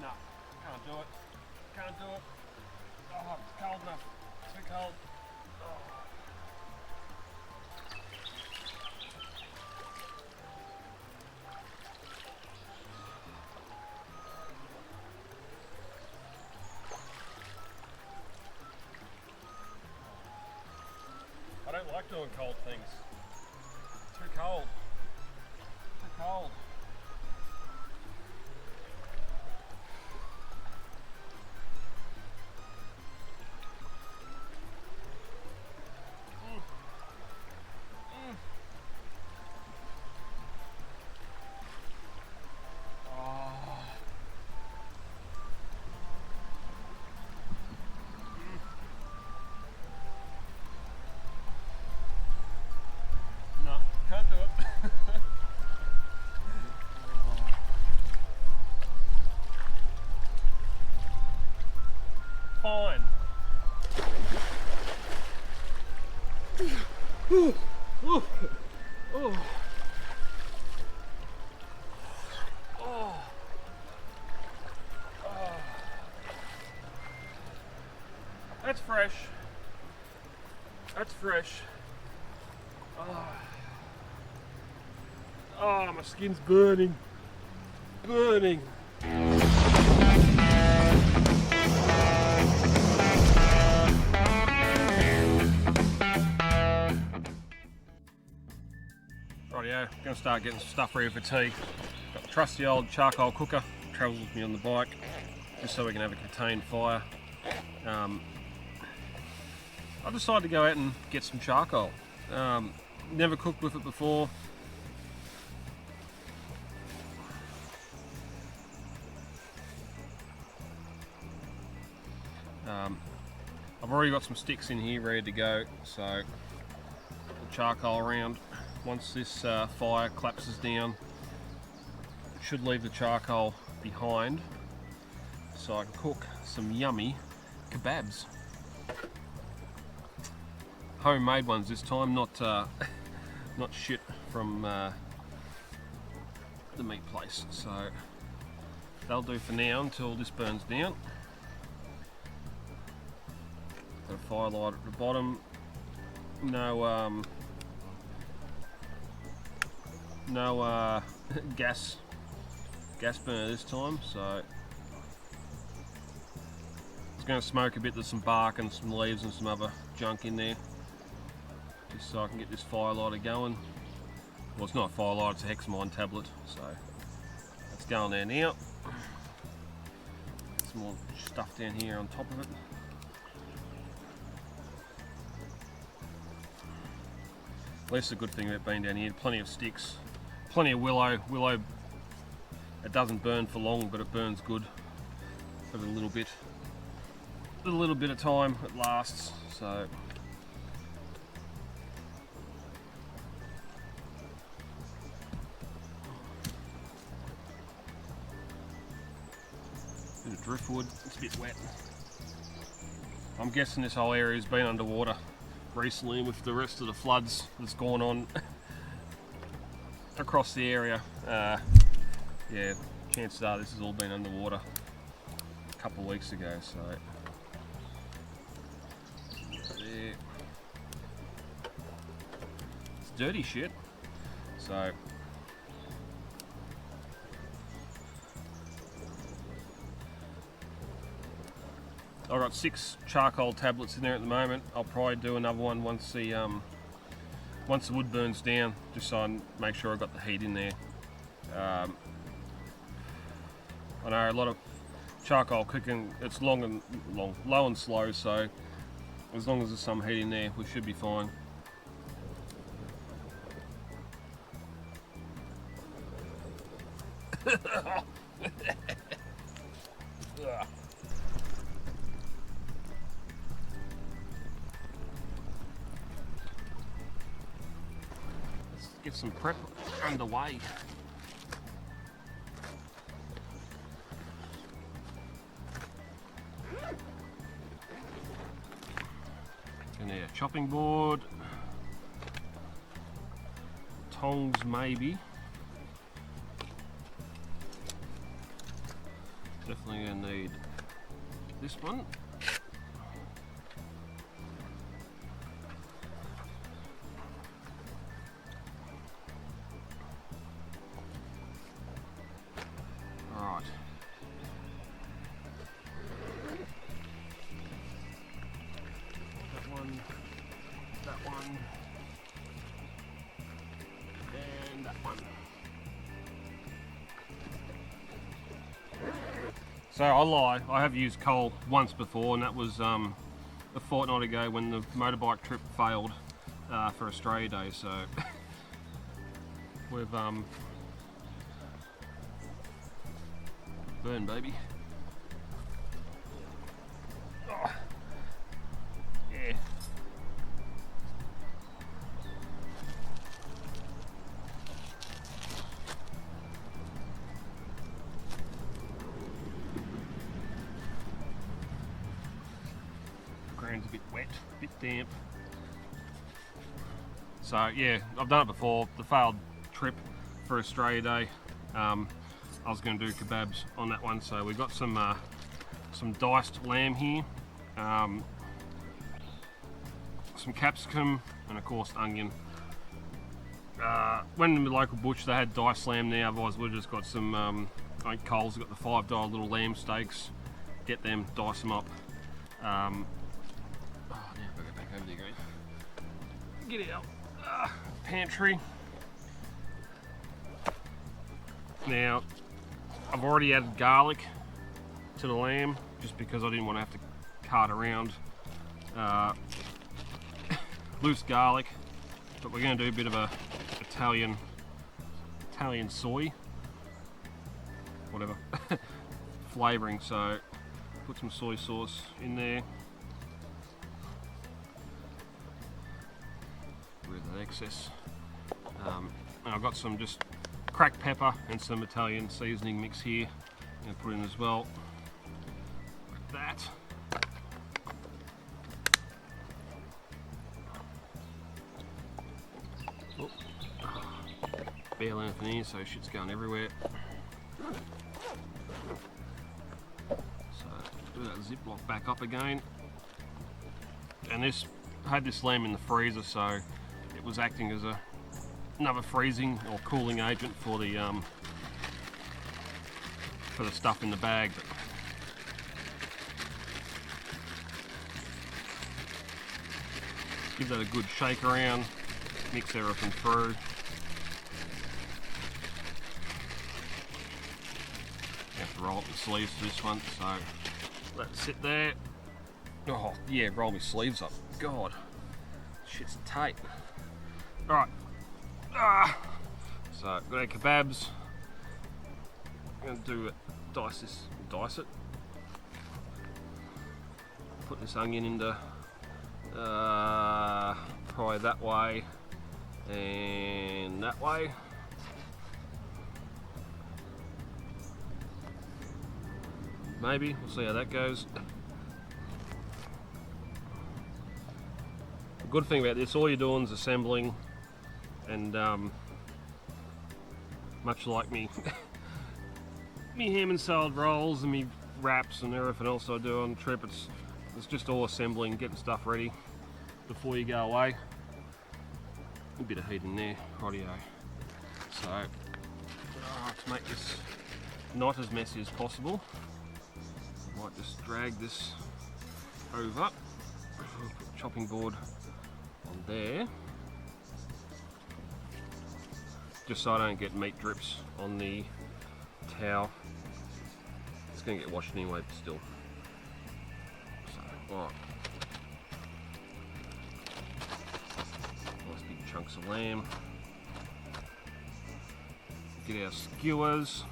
No, can't do it. Can't do it. Oh, it's cold enough. Too cold. Oh. I don't like doing cold things. Too cold. Too cold. No, can't do it. Fine. Oh. Oh. Oh. That's fresh. That's fresh. Oh, my skin's burning. Burning. Rightio, gonna start getting some stuff ready for tea. Got the trusty old charcoal cooker, travels with me on the bike, just so we can have a contained fire. I decided to go out and get some charcoal. Never cooked with it before. I've already got some sticks in here ready to go, so the charcoal around. Once this fire collapses down, should leave the charcoal behind so I can cook some yummy kebabs. Homemade ones this time, not not shit from the meat place. So that'll do for now until this burns down. Got a firelight at the bottom. No gas burner this time, so it's going to smoke a bit. There's some bark and some leaves and some other junk in there, just so I can get this firelighter going. Well, it's not a firelighter, it's a Hexamine tablet, so that's going there now. Some more stuff down here on top of it. At least the good thing about being down here, plenty of sticks, plenty of willow. Willow, it doesn't burn for long, but it burns good for a little bit of time. It lasts. So bit of driftwood. It's a bit wet. I'm guessing this whole area has been underwater recently with the rest of the floods that's gone on across the area. Yeah, chances are this has all been underwater a couple of weeks ago, so there. It's dirty shit. So I've got 6 charcoal tablets in there at the moment. I'll probably do another one once the wood burns down, just so I make sure I've got the heat in there. I know a lot of charcoal cooking, it's low and slow, so as long as there's some heat in there, we should be fine. Get some prep underway. And a chopping board, tongs maybe. Definitely gonna need this one. That one, and that one. So I lie, I have used coal once before, and that was a fortnight ago when the motorbike trip failed for Australia Day. So we've burn, baby. Oh. Yeah. Ground's a bit wet, a bit damp. So yeah, I've done it before. The failed trip for Australia Day. I was going to do kebabs on that one, so we've got some diced lamb here, some capsicum, and of course onion. Went in the local butcher, they had diced lamb there. Otherwise we've just got some, I think Coles got the $5 little lamb steaks. Get them, dice them up. Now I've got to go back over there again. Get out. Pantry. Now, I've already added garlic to the lamb just because I didn't want to have to cart around loose garlic, but we're going to do a bit of a Italian soy, whatever, flavouring. So put some soy sauce in there. Rid of that excess. And I've got some just cracked pepper and some Italian seasoning mix here. I'm going to put in as well, like that. Oh, barely anything here, so shit's going everywhere. So do that ziplock back up again. And this had this lamb in the freezer, so it was acting as another freezing or cooling agent for the stuff in the bag. But give that a good shake around, mix everything through. You have to roll up the sleeves for this one, so let it sit there. Oh yeah, roll my sleeves up. God, shit's tight. Alright. So got our kebabs. I'm going to do it, dice it. Put this onion into probably that way and that way. Maybe, we'll see how that goes. The good thing about this, all you're doing is assembling, and much like me ham and salad rolls and me wraps and everything else I do on the trip, it's just all assembling, getting stuff ready before you go away. A bit of heat in there, rightio. So to make this not as messy as possible, I might just drag this over, put the chopping board on there, just so I don't get meat drips on the towel. It's going to get washed anyway, but still. So, alright. Nice big chunks of lamb. Get our skewers.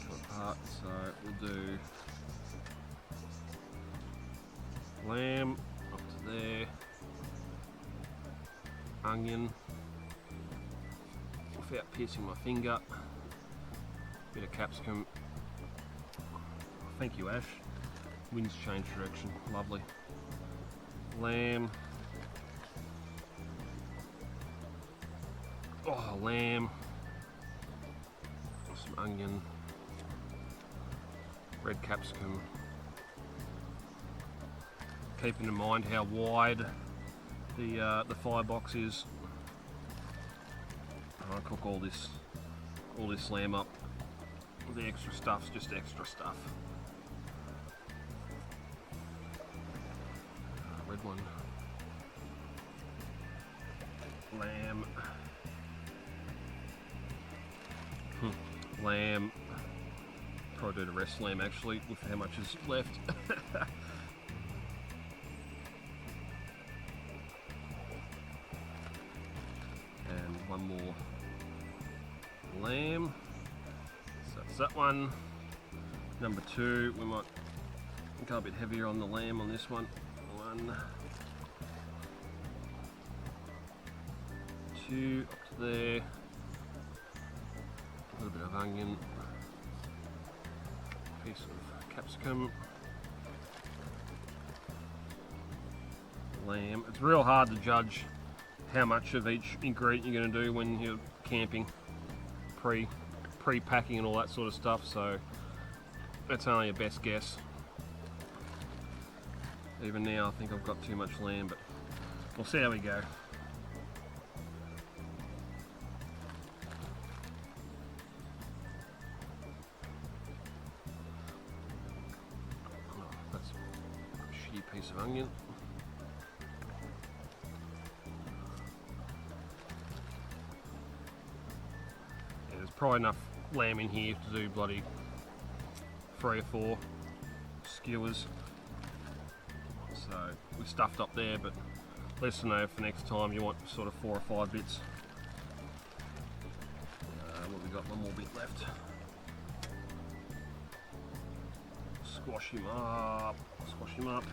Come apart, so we'll do lamb up to there, onion, without piercing my finger, bit of capsicum. Thank you, Ash. Wind's changed direction, lovely. Lamb. Oh, lamb. Some onion. Red capsicum. Keeping in mind how wide the firebox is. I cook all this lamb up. The extra stuff's just extra stuff. Red one. Lamb. Lamb. Probably do the rest lamb actually with how much is left. And one more lamb. So that's that one. Number two, we might go a bit heavier on the lamb on this one. 1, 2, up to there. A little bit of onion. Piece of capsicum. Lamb. It's real hard to judge how much of each ingredient you're going to do when you're camping, pre-packing and all that sort of stuff, so that's only a best guess. Even now I think I've got too much lamb, but we'll see how we go. Oh, that's a shitty piece of onion. There's probably enough lamb in here to do bloody 3 or 4 skewers. So we stuffed up there, but let us know for next time you want sort of 4 or 5 bits. What we got? One more bit left. Squash him up. Squash him up.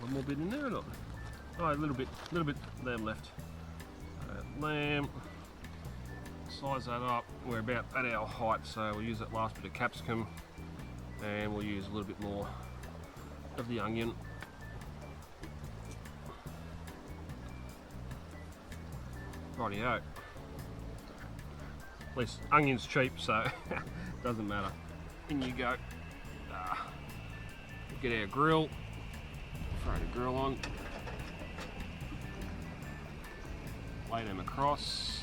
One more bit in there or not? Oh, a little bit lamb left. lamb. Size that up. We're about at our height, so we'll use that last bit of capsicum, and we'll use a little bit more of the onion. Rightio. At least onion's cheap, so it doesn't matter. In you go. Get our grill. Throw the grill on. Lay them across.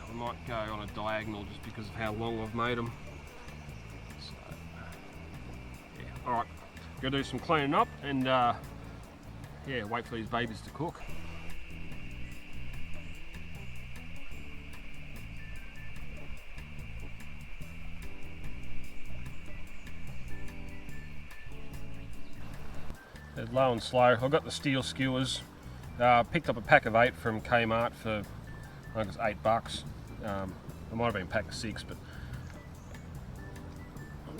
I might go on a diagonal just because of how long I've made them. So, yeah. Alright, gonna do some cleaning up and yeah, wait for these babies to cook. They're low and slow. I've got the steel skewers. Picked up a pack of 8 from Kmart for, I think it's $8. It might have been a pack of 6, but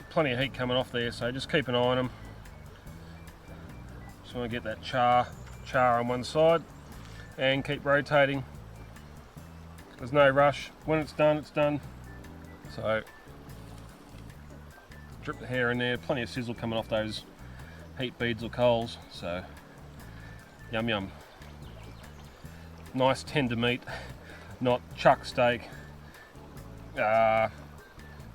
plenty of heat coming off there, so just keep an eye on them. Just want to get that char on one side and keep rotating. There's no rush. When it's done, it's done. So drip the hair in there. Plenty of sizzle coming off those heat beads or coals. So yum yum. Nice tender meat, not chuck steak. I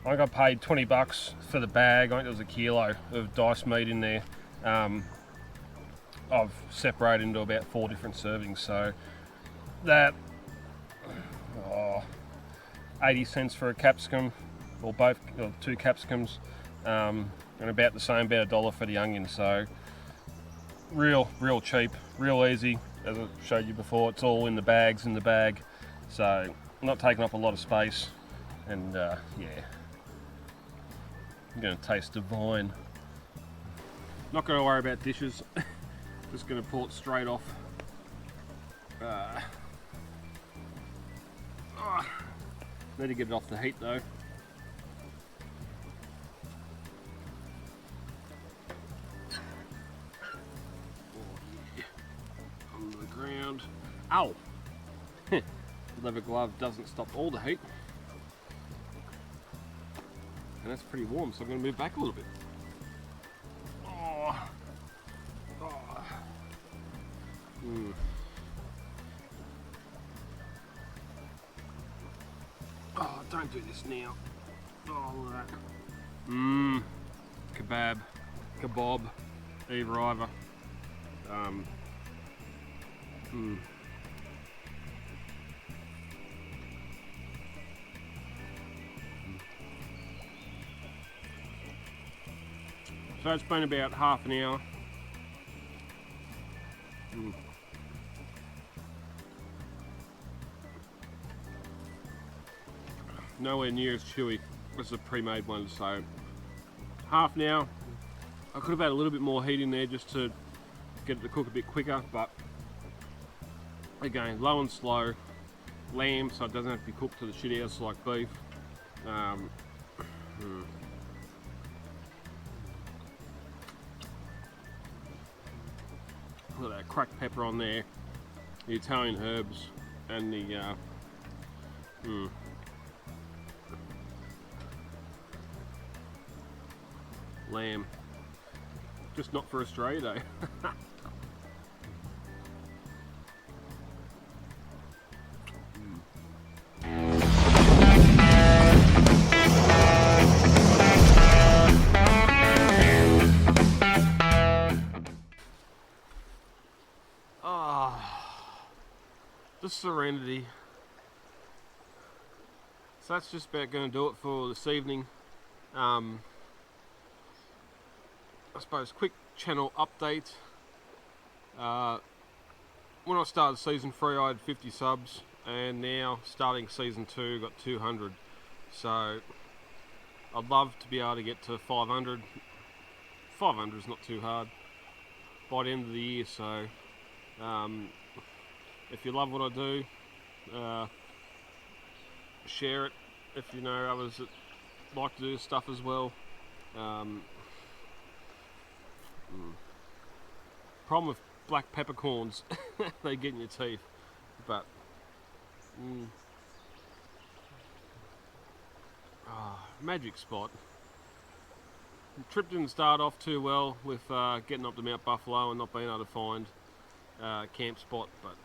got paid $20 for the bag. I think there was a kilo of diced meat in there. I've separated into about 4 different servings, so that 80 cents for a capsicum, or 2 capsicums, and about the same, about $1 for the onion. So real cheap, real easy. As I showed you before, it's all in the bags in the bag, so not taking up a lot of space. And yeah, I'm going to taste divine. Not going to worry about dishes, just going to pull it straight off. Need to get it off the heat though. On the ground. Ow! The leather glove doesn't stop all the heat. And that's pretty warm, so I'm going to move back a little bit. Oh, don't do this now. Oh, look at that. Kebab, either. So it's been about half an hour. Nowhere near as chewy as the pre-made one, so half an hour. I could have had a little bit more heat in there just to get it to cook a bit quicker, but again, low and slow. Lamb, so it doesn't have to be cooked to the shit house like beef. Put that cracked pepper on there, the Italian herbs, and the lamb. Just not for Australia though. The serenity. So that's just about going to do it for this evening. I suppose quick channel update. When I started season 3 I had 50 subs, and now starting season 2 got 200. So I'd love to be able to get to 500. 500 is not too hard by the end of the year, so if you love what I do, share it if you know others that like to do this stuff as well. Problem with black peppercorns. They get in your teeth, but magic spot. The trip didn't start off too well with getting up to Mount Buffalo and not being able to find a camp spot, but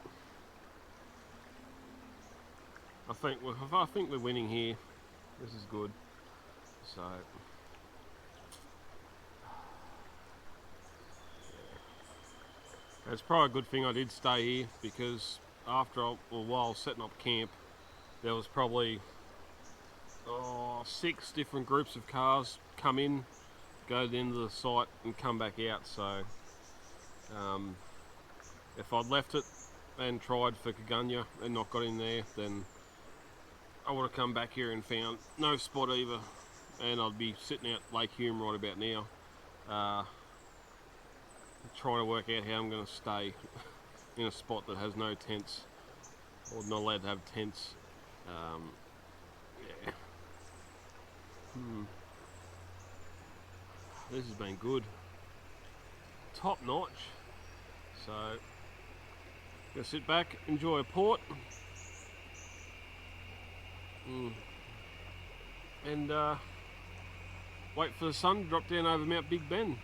I think we're winning here. This is good. So it's probably a good thing I did stay here, because while setting up camp, there was probably 6 different groups of cars come in, go to the end of the site and come back out. So if I'd left it and tried for Kagunya and not got in there, then I would have come back here and found no spot either, and I'd be sitting out Lake Hume right about now, trying to work out how I'm going to stay in a spot that has no tents, or not allowed to have tents. Yeah. This has been good, top notch. So gonna sit back, enjoy a port, and wait for the sun to drop down over Mount Big Ben.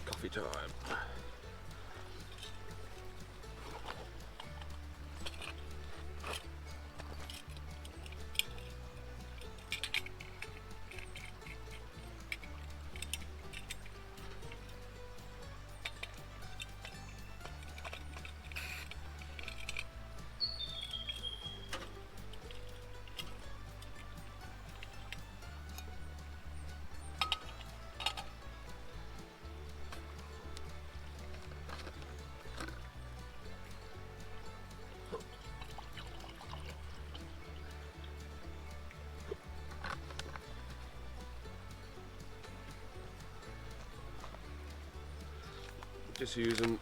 Coffee time. Just using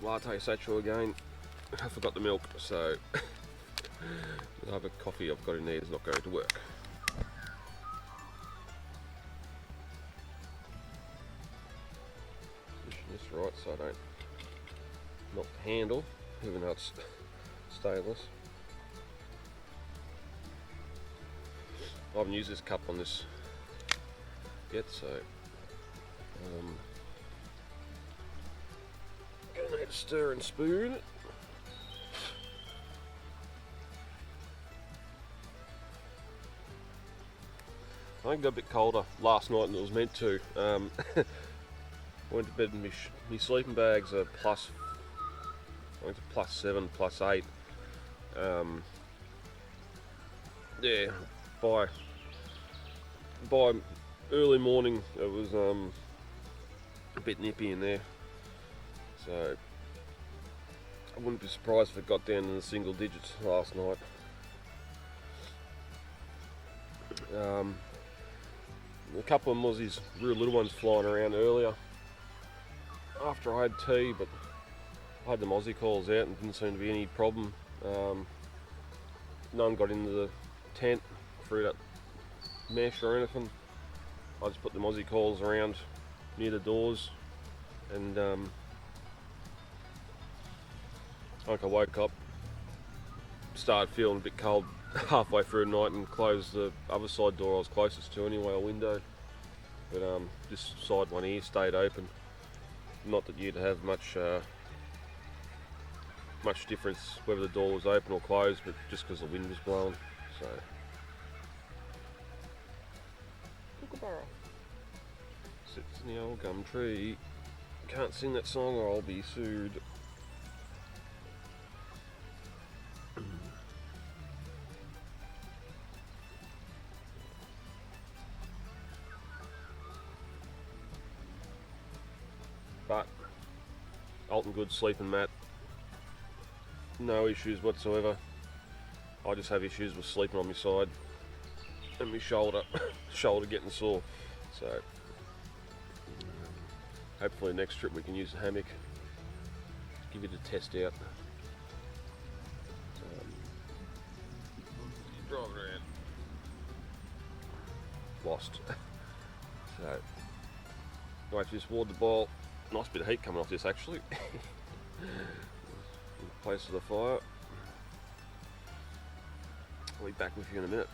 latte satchel again. I forgot the milk, so the other coffee I've got in there is not going to work. Pushing this right so I don't knock the handle, even though it's stainless. I haven't used this cup on this yet, so gonna need to stir and spoon. I think it got a bit colder last night than it was meant to. I went to bed and my sleeping bags are plus, I think it's +7, +8. Yeah, by early morning it was a bit nippy in there, so I wouldn't be surprised if it got down in the single digits last night. A couple of mozzies, real little ones, flying around earlier after I had tea, but I had the mozzie calls out and didn't seem to be any problem. None got into the tent through that mesh or anything. I just put the mozzie calls around near the doors, and I think I woke up, started feeling a bit cold halfway through the night, and closed the other side door I was closest to anyway, a window. But this side one here stayed open. Not that you'd have much difference whether the door was open or closed, but just because the wind was blowing. So kookaburra sits in the old gum tree. Can't sing that song or I'll be sued. But Alton Good sleeping mat, no issues whatsoever. I just have issues with sleeping on my side and my shoulder getting sore. So hopefully next trip we can use the hammock, give it a test out. Drive it around. Lost. So I just watered the bowl. Nice bit of heat coming off this actually. In place of the fire. I'll be back with you in a minute.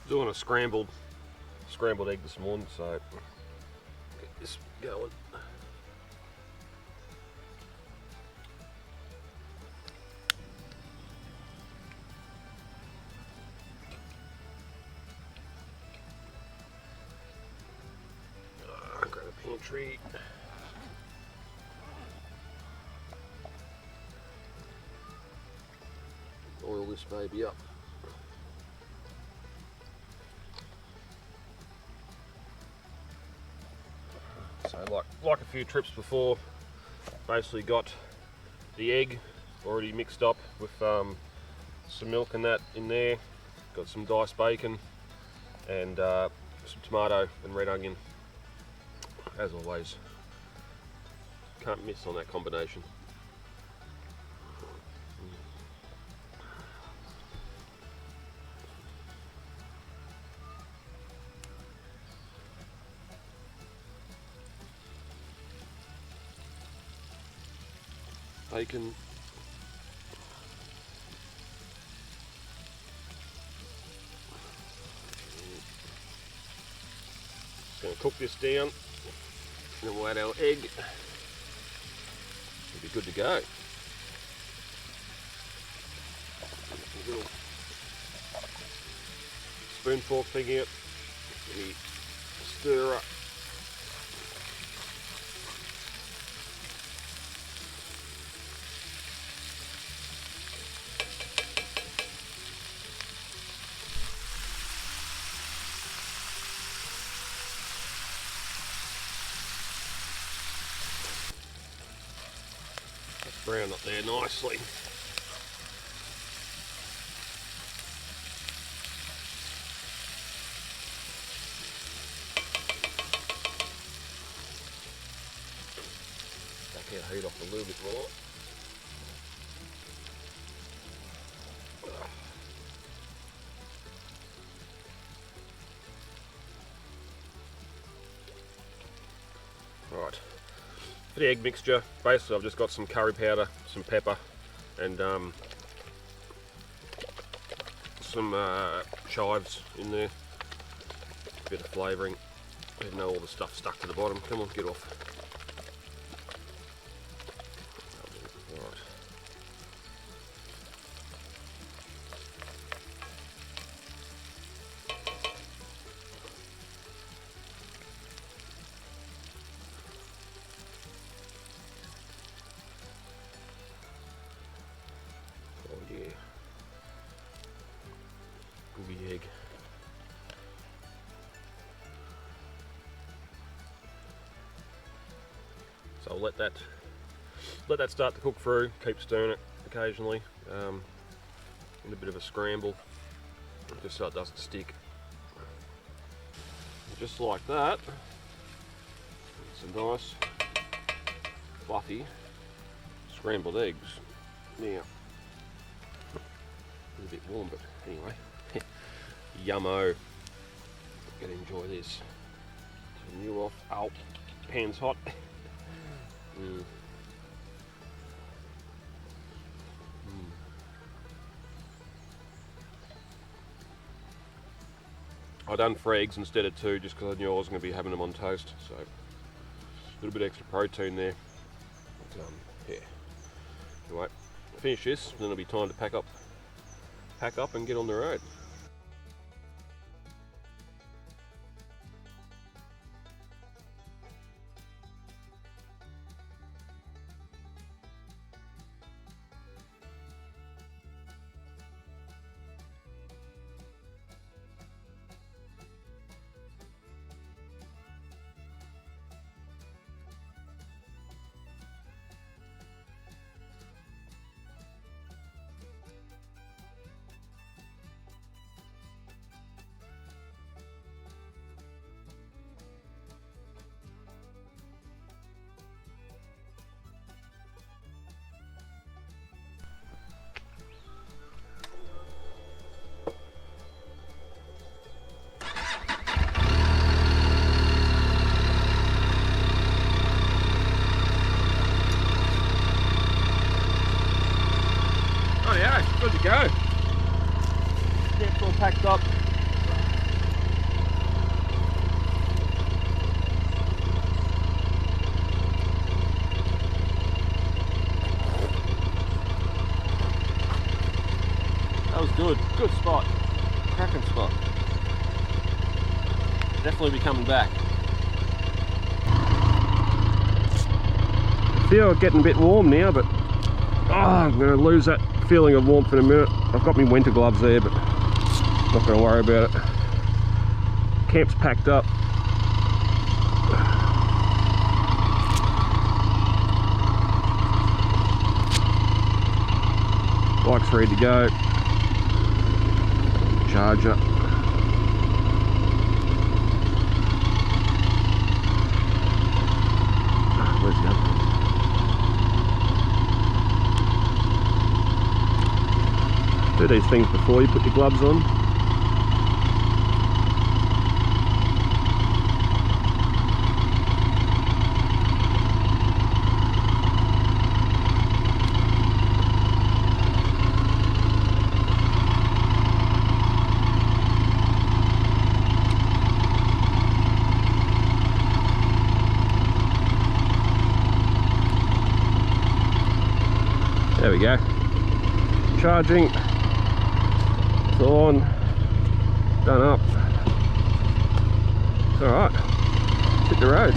Doing a scrambled egg this morning, so get this going. Grab a pantry. Oil this baby up. So like a few trips before, basically got the egg already mixed up with some milk and that in there. Got some diced bacon and some tomato and red onion. As always, can't miss on that combination. bacon. Just going to cook this down, and then we'll add our egg. It'll be good to go. A little spoon fork thing out, the stirrer. That's browned up there nicely. Back our heat off a little bit more. Right, for the egg mixture, basically I've just got some curry powder, some pepper, and some chives in there. A bit of flavouring, even though all the stuff stuck to the bottom. Come on, get off. Right. Oh yeah, gooey egg. So I'll let that start to cook through. Keep stirring it occasionally, in a bit of a scramble, just so it doesn't stick. Just like that, some nice fluffy scrambled eggs. Now, a little bit warm, but anyway, yummo. Gonna enjoy this. Turn you off. Oh, pan's hot. I done 3 eggs instead of 2 just because I knew I was going to be having them on toast, so a little bit extra protein there. But, yeah. Anyway, finish this, then it'll be time to pack up and get on the road. Good to go. It's all packed up. That was good. Good spot. Cracking spot. Definitely be coming back. I feel it's getting a bit warm now, but I'm going to lose that feeling of warmth in a minute. I've got my winter gloves there, but not going to worry about it. Camp's packed up. Bike's ready to go. Charger. Where's the other? Do these things before you put your gloves on. There we go. Charging. It's on. Done up. It's alright. Hit the road.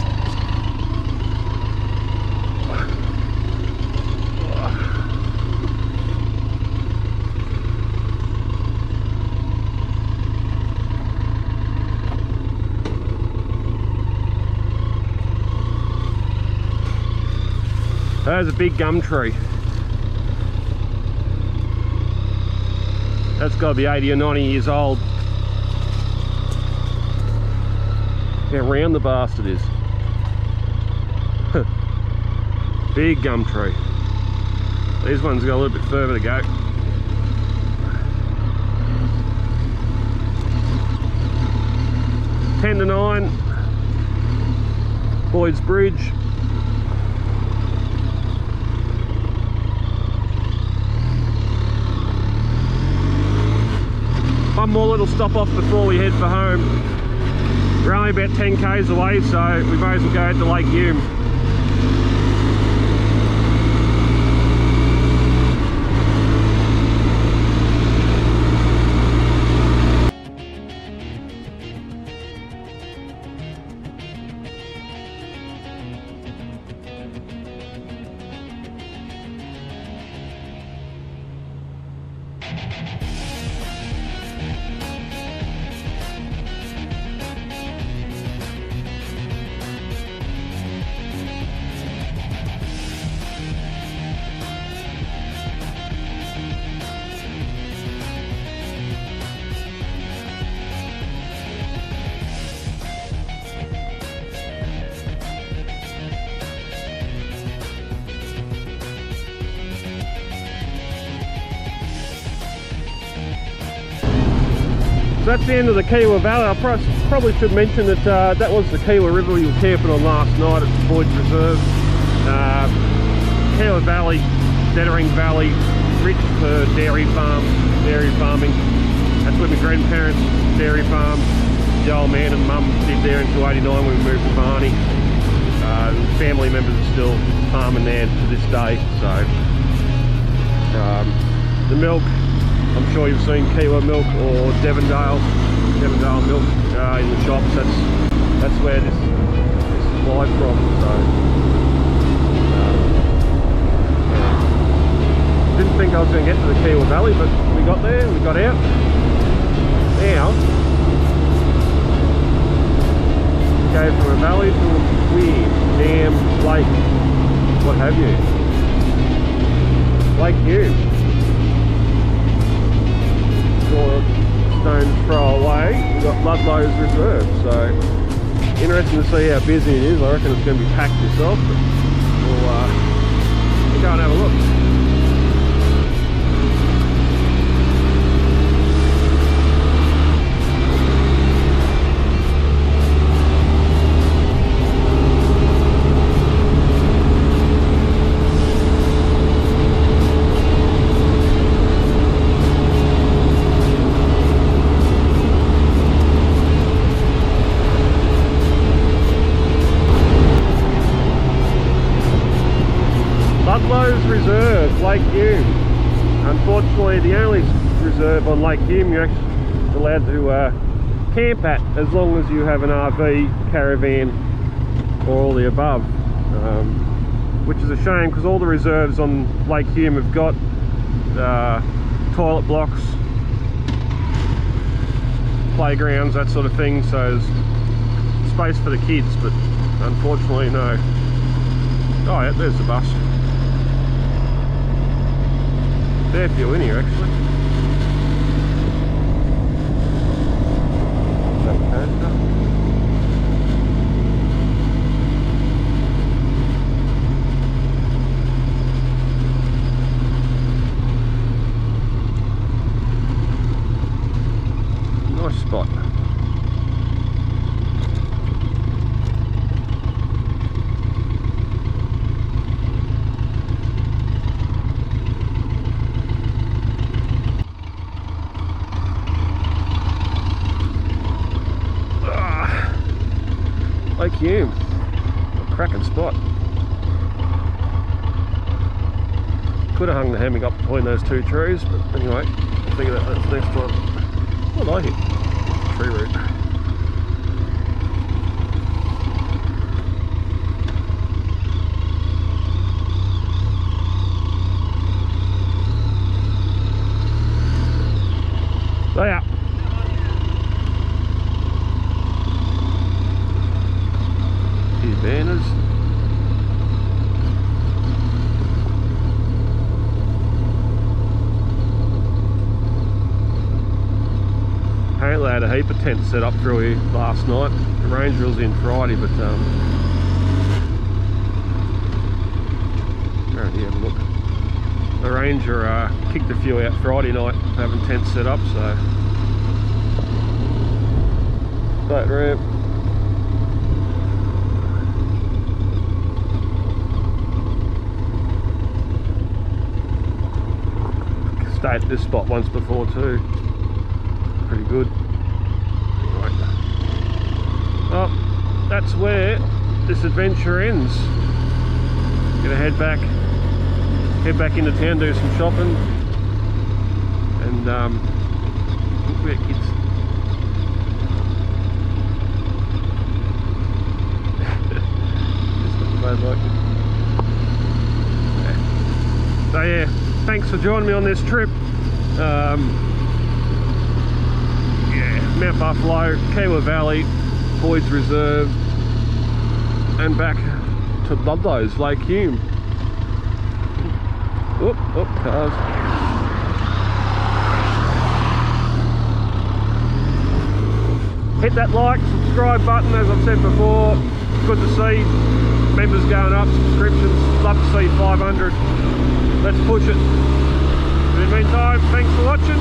There's a big gum tree. That's got to be 80 or 90 years old. How round the bastard is. Big gum tree. These ones got a little bit further to go. Ten to 9. Boyd's Bridge. One more little stop off before we head for home. We're only about 10 k's away, so we may as well go out to Lake Hume. That's the end of the Kiewa Valley. I probably should mention that that was the Kiewa River we were camping on last night at Boyd's Reserve. Kiewa Valley, Dettering Valley, rich for dairy farming. That's where my grandparents' dairy farm. The old man and mum lived there until '89 when we moved to Barney. Family members are still farming there to this day. So the milk, I'm sure you've seen Kiewa milk or Devondale milk in the shops. That's where this is supplied from. So didn't think I was going to get to the Kiewa Valley, but we got there. We got out. Now go from a valley to a weir, dam, lake, what have you. Lake Hume. Stone's throw away, we've got Ludlow's Reserve, so interesting to see how busy it is. I reckon it's going to be packed yourself, but we'll go and have a look. Reserve, Lake Hume. Unfortunately, the only reserve on Lake Hume you're actually allowed to camp at, as long as you have an RV, caravan, or all the above. Which is a shame, because all the reserves on Lake Hume have got toilet blocks, playgrounds, that sort of thing, so there's space for the kids, but unfortunately no. Oh yeah, there's the bus. Fair few in here actually. Nice spot. Lake Hume, a cracking spot. Could have hung the hammock up between those two trees, but anyway, I'll figure that out next time. What did I hit? Tree root. So yeah. Few banners. Apparently I had a heap of tents set up through here last night. The Ranger was in Friday, but already have a look. The Ranger kicked a few out Friday night having tents set up, so that ramp. Stayed at this spot once before too. Pretty good. Anyway. Well, that's where this adventure ends. Gonna head back into town, do some shopping, and look where kids. So yeah, thanks for joining me on this trip. Mount Buffalo, Kiewa Valley, Boyd's Reserve, and back to Ludlows, Lake Hume. Oop, cars. Hit that like, subscribe button, as I've said before. Good to see members going up, subscriptions. Love to see 500. Let's push it. In the meantime, thanks for watching.